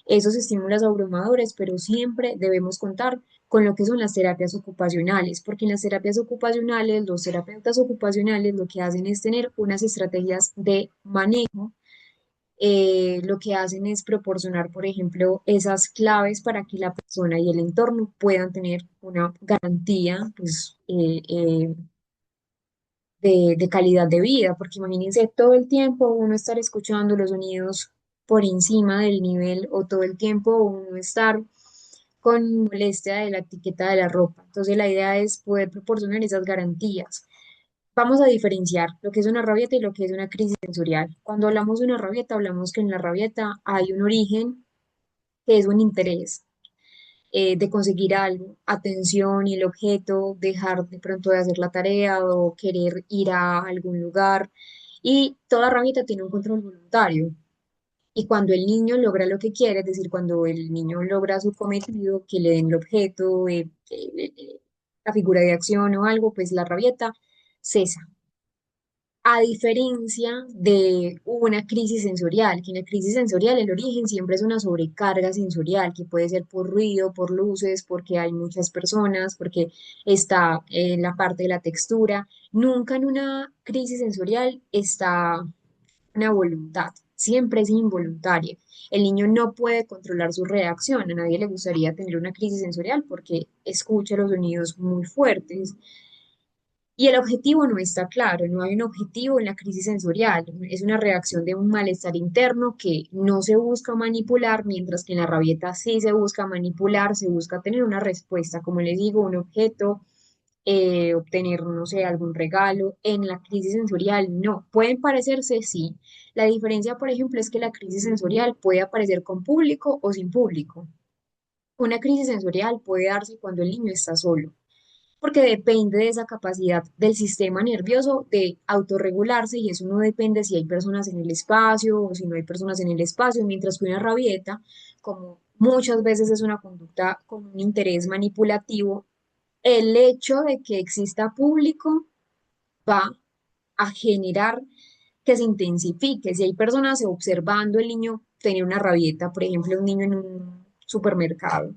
esos estímulos abrumadores, pero siempre debemos contar con lo que son las terapias ocupacionales, porque en las terapias ocupacionales, los terapeutas ocupacionales lo que hacen es tener unas estrategias de manejo. Lo que hacen es proporcionar, por ejemplo, esas claves para que la persona y el entorno puedan tener una garantía, pues, de calidad de vida, porque imagínense todo el tiempo uno estar escuchando los sonidos por encima del nivel o todo el tiempo uno estar con molestia de la etiqueta de la ropa. Entonces la idea es poder proporcionar esas garantías. Vamos a diferenciar lo que es una rabieta y lo que es una crisis sensorial. Cuando hablamos de una rabieta, hablamos que en la rabieta hay un origen que es un interés de conseguir algo, atención y el objeto, dejar de pronto de hacer la tarea o querer ir a algún lugar. Y toda rabieta tiene un control voluntario. Y cuando el niño logra lo que quiere, es decir, cuando el niño logra su cometido, que le den el objeto, la figura de acción o algo, pues la rabieta cesa. A diferencia de una crisis sensorial, que en la crisis sensorial el origen siempre es una sobrecarga sensorial, que puede ser por ruido, por luces, porque hay muchas personas, porque está en la parte de la textura. Nunca en una crisis sensorial está una voluntad, siempre es involuntaria. El niño no puede controlar su reacción, a nadie le gustaría tener una crisis sensorial porque escucha los sonidos muy fuertes y el objetivo no está claro, no hay un objetivo en la crisis sensorial, es una reacción de un malestar interno que no se busca manipular, mientras que en la rabieta sí se busca manipular, se busca tener una respuesta, como les digo, un objeto, obtener, no sé, algún regalo. En la crisis sensorial, no. Pueden parecerse, sí. La diferencia, por ejemplo, es que la crisis sensorial puede aparecer con público o sin público. Una crisis sensorial puede darse cuando el niño está solo, porque depende de esa capacidad del sistema nervioso de autorregularse y eso no depende si hay personas en el espacio o si no hay personas en el espacio, mientras que una rabieta, como muchas veces es una conducta con un interés manipulativo, el hecho de que exista público va a generar que se intensifique. Si hay personas observando el niño tener una rabieta, por ejemplo, un niño en un supermercado,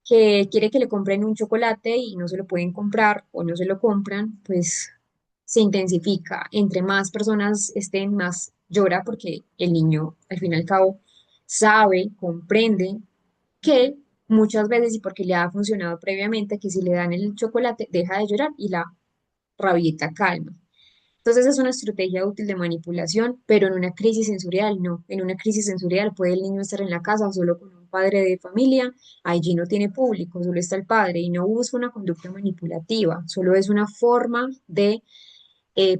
que quiere que le compren un chocolate y no se lo pueden comprar o no se lo compran, pues se intensifica. Entre más personas estén, más llora porque el niño, al fin y al cabo, sabe, comprende que muchas veces y porque le ha funcionado previamente, que si le dan el chocolate deja de llorar y la rabieta calma. Entonces es una estrategia útil de manipulación, pero en una crisis sensorial no. En una crisis sensorial puede el niño estar en la casa solo con un padre de familia, allí no tiene público, solo está el padre y no busca una conducta manipulativa, solo es una forma de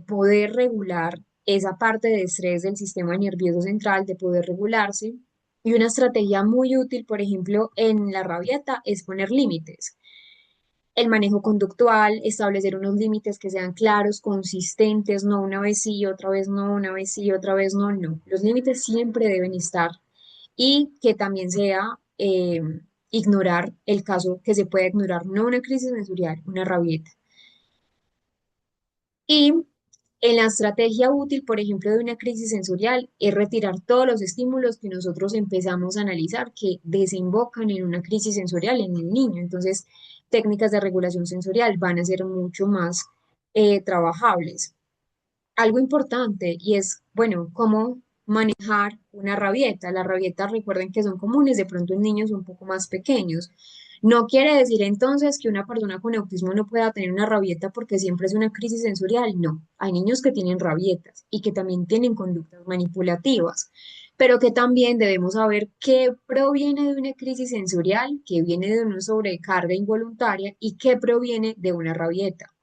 poder regular esa parte de estrés del sistema nervioso central, de poder regularse. Y una estrategia muy útil, por ejemplo, en la rabieta es poner límites. El manejo conductual, establecer unos límites que sean claros, consistentes, no una vez sí, otra vez no, una vez sí, otra vez no, no. Los límites siempre deben estar y que también sea ignorar el caso que se puede ignorar, no una crisis sensorial, una rabieta. Y en la estrategia útil, por ejemplo, de una crisis sensorial, es retirar todos los estímulos que nosotros empezamos a analizar que desembocan en una crisis sensorial en el niño. Entonces, técnicas de regulación sensorial van a ser mucho más trabajables. Algo importante y es, bueno, cómo manejar una rabieta. Las rabietas, recuerden que son comunes de pronto en niños un poco más pequeños. No quiere decir entonces que una persona con autismo no pueda tener una rabieta porque siempre es una crisis sensorial. No, hay niños que tienen rabietas y que también tienen conductas manipulativas, pero que también debemos saber qué proviene de una crisis sensorial, qué viene de una sobrecarga involuntaria y qué proviene de una rabieta.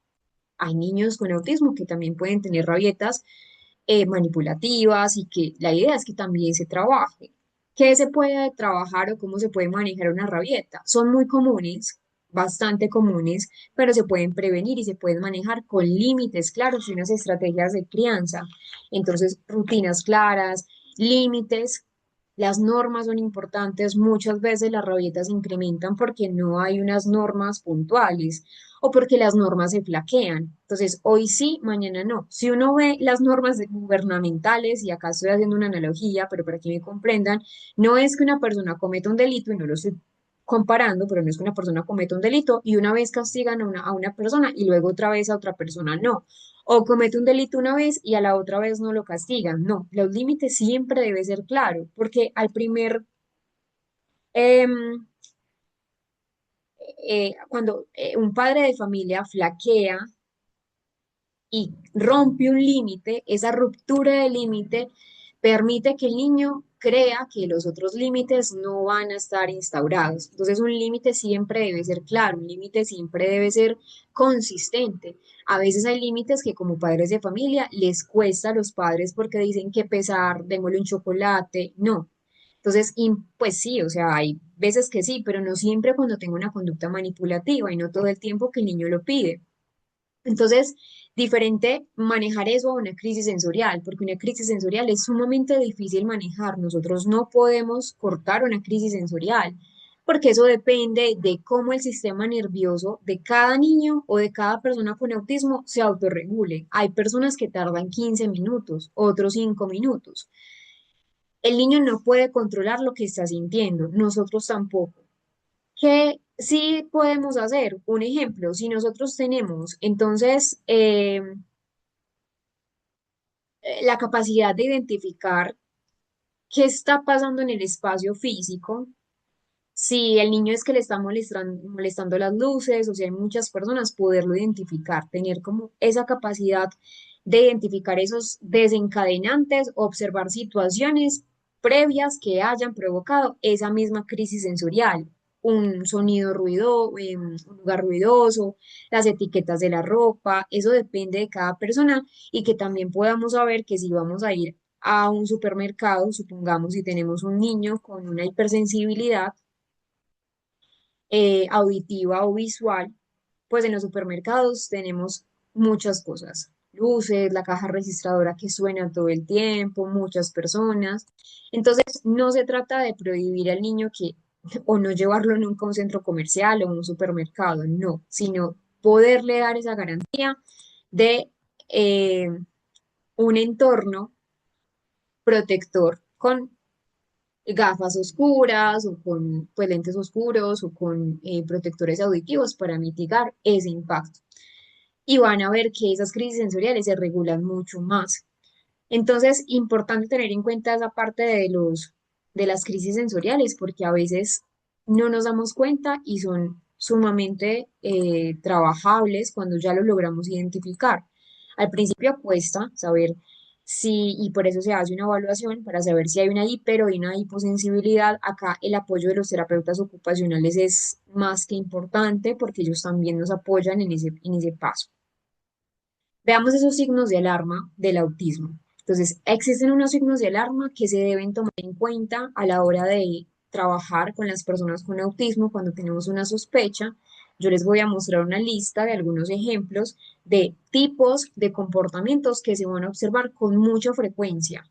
Hay niños con autismo que también pueden tener rabietas manipulativas y que la idea es que también se trabaje. ¿Qué se puede trabajar o cómo se puede manejar una rabieta? Son muy comunes, bastante comunes, pero se pueden prevenir y se pueden manejar con límites claros y unas estrategias de crianza. Entonces, rutinas claras, límites. Las normas son importantes. Muchas veces las rabietas se incrementan porque no hay unas normas puntuales o porque las normas se flaquean. Entonces, hoy sí, mañana no. Si uno ve las normas gubernamentales, y acá estoy haciendo una analogía, pero para que me comprendan, no es que una persona cometa un delito, y no lo estoy comparando, pero no es que una persona cometa un delito y una vez castigan a una persona y luego otra vez a otra persona, no. O comete un delito una vez y a la otra vez no lo castigan, no. Los límites siempre debe ser claro, porque al primer em, cuando un padre de familia flaquea y rompe un límite, esa ruptura de límite permite que el niño crea que los otros límites no van a estar instaurados. Entonces, un límite siempre debe ser claro, un límite siempre debe ser consistente. A veces hay límites que como padres de familia les cuesta a los padres porque dicen que pesar, démosle un chocolate, no. Entonces, pues sí, o sea, hay veces que sí, pero no siempre cuando tengo una conducta manipulativa y no todo el tiempo que el niño lo pide. Entonces, diferente manejar eso a una crisis sensorial, porque una crisis sensorial es sumamente difícil manejar. Nosotros no podemos cortar una crisis sensorial, porque eso depende de cómo el sistema nervioso de cada niño o de cada persona con autismo se autorregule. Hay personas que tardan 15 minutos, otros 5 minutos. El niño no puede controlar lo que está sintiendo, nosotros tampoco. ¿Qué sí podemos hacer? Un ejemplo, si nosotros tenemos entonces la capacidad de identificar qué está pasando en el espacio físico, si el niño es que le está molestando las luces o si hay muchas personas, poderlo identificar, tener como esa capacidad de identificar esos desencadenantes, observar situaciones previas que hayan provocado esa misma crisis sensorial. un sonido ruido, un lugar ruidoso, las etiquetas de la ropa, eso depende de cada persona y que también podamos saber que si vamos a ir a un supermercado, supongamos si tenemos un niño con una hipersensibilidad auditiva o visual, pues en los supermercados tenemos muchas cosas, luces, la caja registradora que suena todo el tiempo, muchas personas. Entonces, no se trata de prohibir al niño que o no llevarlo nunca a un centro comercial o a un supermercado, no, sino poderle dar esa garantía de un entorno protector con gafas oscuras o con pues, lentes oscuros o con protectores auditivos para mitigar ese impacto. Y van a ver que esas crisis sensoriales se regulan mucho más. Entonces, importante tener en cuenta esa parte de las crisis sensoriales, porque a veces no nos damos cuenta y son sumamente trabajables cuando ya lo logramos identificar. Al principio cuesta saber si, y por eso se hace una evaluación para saber si hay una hiper o una hiposensibilidad. Acá el apoyo de los terapeutas ocupacionales es más que importante porque ellos también nos apoyan en ese paso. Veamos esos signos de alarma del autismo. Entonces, existen unos signos de alarma que se deben tomar en cuenta a la hora de trabajar con las personas con autismo cuando tenemos una sospecha. Yo les voy a mostrar una lista de algunos ejemplos de tipos de comportamientos que se van a observar con mucha frecuencia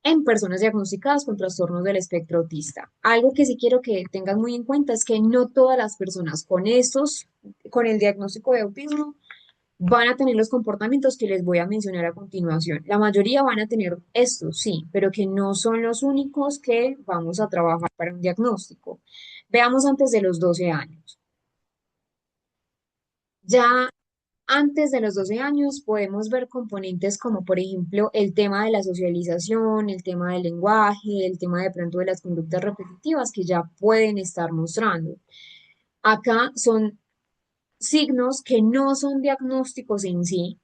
en personas diagnosticadas con trastornos del espectro autista. Algo que sí quiero que tengan muy en cuenta es que no todas las personas con el diagnóstico de autismo, van a tener los comportamientos que les voy a mencionar a continuación. La mayoría van a tener estos, sí, pero que no son los únicos que vamos a trabajar para un diagnóstico. Veamos antes de los 12 años. Ya antes de los 12 años podemos ver componentes como, por ejemplo, el tema de la socialización, el tema del lenguaje, el tema de pronto de las conductas repetitivas que ya pueden estar mostrando. Acá son signos que no son diagnósticos en sí,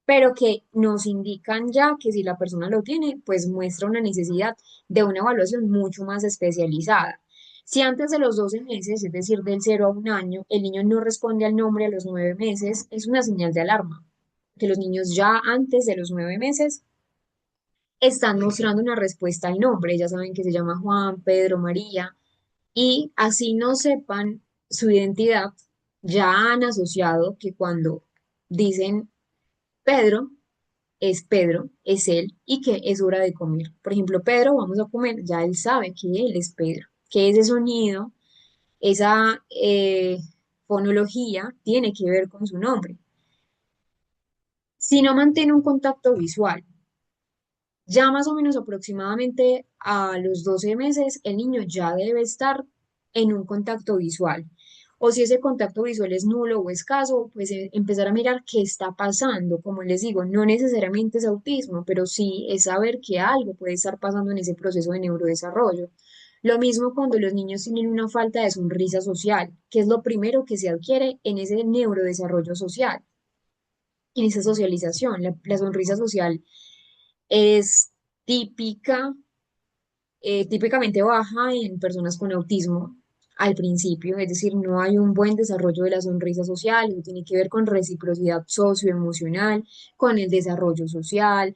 pero que nos indican ya que si la persona lo tiene, pues muestra una necesidad de una evaluación mucho más especializada. Si antes de los 12 meses, es decir, del 0 a 1 año, el niño no responde al nombre a los 9 meses, es una señal de alarma, que los niños ya antes de los 9 meses están mostrando una respuesta al nombre, ya saben que se llama Juan, Pedro, María, y así no sepan su identidad, ya han asociado que cuando dicen Pedro, es Pedro, es él y que es hora de comer. Por ejemplo, Pedro, vamos a comer, ya él sabe que él es Pedro, que ese sonido, esa fonología tiene que ver con su nombre. Si no mantiene un contacto visual, ya más o menos aproximadamente a los 12 meses, el niño ya debe estar en un contacto visual. O si ese contacto visual es nulo o escaso, pues empezar a mirar qué está pasando. Como les digo, no necesariamente es autismo, pero sí es saber que algo puede estar pasando en ese proceso de neurodesarrollo. Lo mismo cuando los niños tienen una falta de sonrisa social, que es lo primero que se adquiere en ese neurodesarrollo social, en esa socialización. La sonrisa social es típica, típicamente baja en personas con autismo al principio, es decir, no hay un buen desarrollo de la sonrisa social, eso tiene que ver con reciprocidad socioemocional, con el desarrollo social.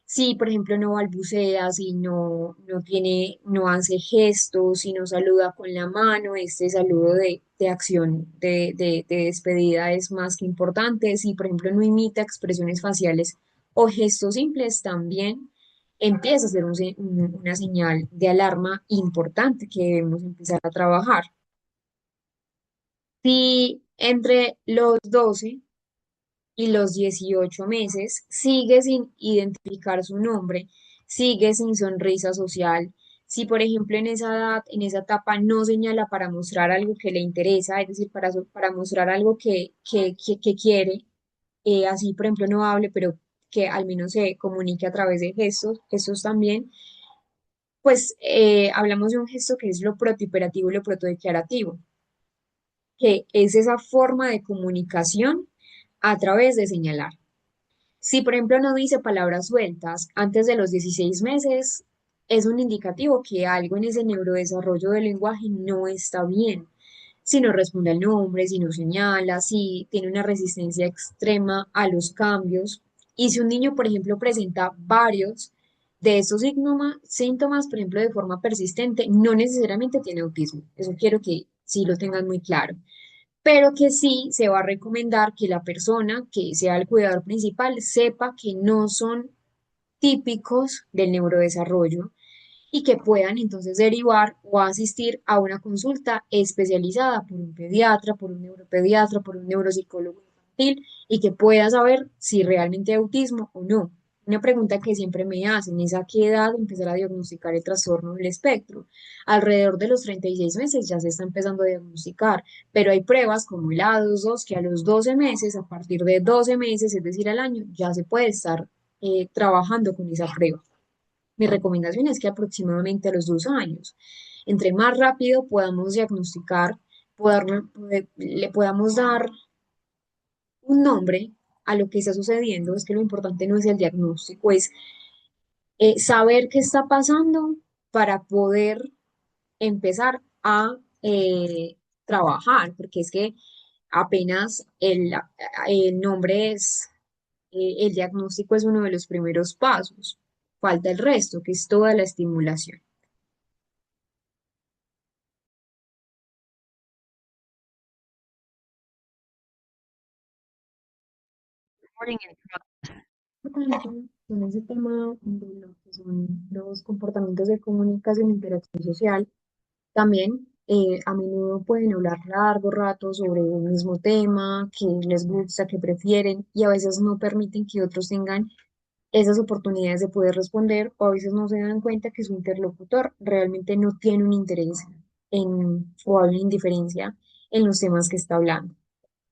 Si, por ejemplo, no balbucea, si no tiene, no hace gestos, si no saluda con la mano, este saludo de acción de despedida es más que importante. Si, por ejemplo, no imita expresiones faciales o gestos simples, también empieza a ser una señal de alarma importante que debemos empezar a trabajar. Si entre los 12 y los 18 meses sigue sin identificar su nombre, sigue sin sonrisa social. Si, por ejemplo, en esa edad, en esa etapa, no señala para mostrar algo que le interesa, es decir, para mostrar algo que quiere, así, por ejemplo, no hable, pero que al menos se comunique a través de gestos también, pues hablamos de un gesto que es lo protohiperativo y lo protodeclarativo, que es esa forma de comunicación a través de señalar. Si, por ejemplo, no dice palabras sueltas antes de los 16 meses, es un indicativo que algo en ese neurodesarrollo del lenguaje no está bien. Si no responde al nombre, si no señala, si tiene una resistencia extrema a los cambios. Y si un niño, por ejemplo, presenta varios de estos síntomas, por ejemplo, de forma persistente, no necesariamente tiene autismo. Eso quiero que sí lo tengan muy claro. Pero que sí se va a recomendar que la persona que sea el cuidador principal sepa que no son típicos del neurodesarrollo y que puedan entonces derivar o asistir a una consulta especializada por un pediatra, por un neuropediatra, por un neuropsicólogo infantil y que pueda saber si realmente hay autismo o no. Una pregunta que siempre me hacen es a qué edad empezar a diagnosticar el trastorno del espectro. Alrededor de los 36 meses ya se está empezando a diagnosticar, pero hay pruebas como el A22 que a los 12 meses, a partir de 12 meses, es decir, al año, ya se puede estar trabajando con esa prueba. Mi recomendación es que aproximadamente a los 2 años, entre más rápido podamos diagnosticar, le podamos dar un nombre a lo que está sucediendo, es que lo importante no es el diagnóstico, es saber qué está pasando para poder empezar a trabajar, porque es que apenas el nombre es, el diagnóstico es uno de los primeros pasos, falta el resto, que es toda la estimulación.
Morning and
Con ese tema de lo que son los comportamientos de comunicación e interacción social, también a menudo pueden hablar largo rato sobre un mismo tema, que les gusta, que prefieren, y a veces no permiten que otros tengan esas oportunidades de poder responder, o a veces no se dan cuenta que su interlocutor realmente no tiene un interés o hay una indiferencia en los temas que está hablando.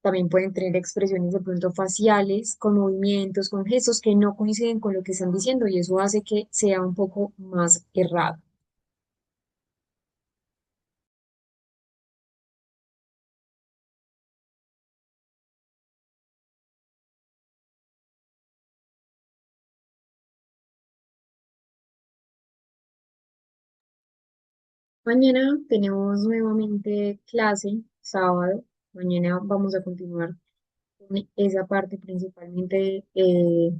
También pueden tener expresiones de pronto faciales, con movimientos, con gestos que no coinciden con lo que están diciendo y eso hace que sea un poco más errado. Mañana tenemos nuevamente clase, sábado. Mañana vamos a continuar con esa parte principalmente de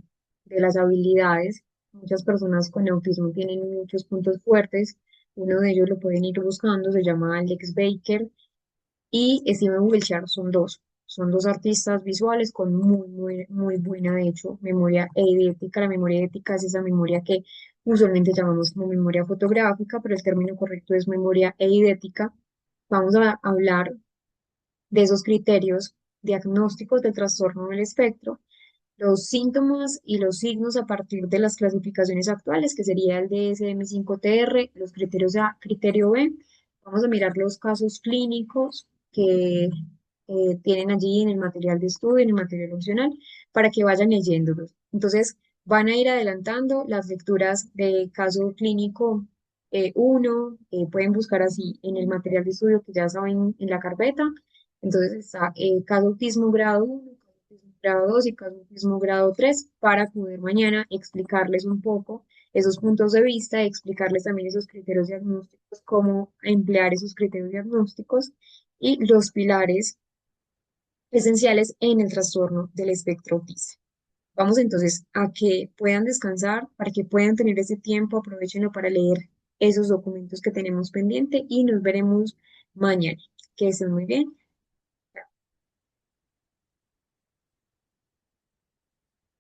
las habilidades. Muchas personas con autismo tienen muchos puntos fuertes. Uno de ellos lo pueden ir buscando, se llama Alex Baker y Steven Wiltshire, son dos artistas visuales con muy buena, de hecho, memoria eidética. La memoria eidética es esa memoria que usualmente llamamos como memoria fotográfica, pero el término correcto es memoria eidética. Vamos a hablar de esos criterios diagnósticos del trastorno del espectro, los síntomas y los signos a partir de las clasificaciones actuales, que sería el DSM-5TR, los criterios A, criterio B. Vamos a mirar los casos clínicos que tienen allí en el material de estudio, en el material opcional, para que vayan leyéndolos. Entonces, van a ir adelantando las lecturas de caso clínico 1, pueden buscar así en el material de estudio que ya saben en la carpeta. Entonces está caso autismo grado 1, caso autismo grado 2 y caso autismo grado 3 para poder mañana explicarles un poco esos puntos de vista y explicarles también esos criterios diagnósticos, cómo emplear esos criterios diagnósticos y los pilares esenciales en el trastorno del espectro autista. Vamos entonces a que puedan descansar, para que puedan tener ese tiempo, aprovechenlo para leer esos documentos que tenemos pendiente y nos veremos mañana. Que estén muy bien.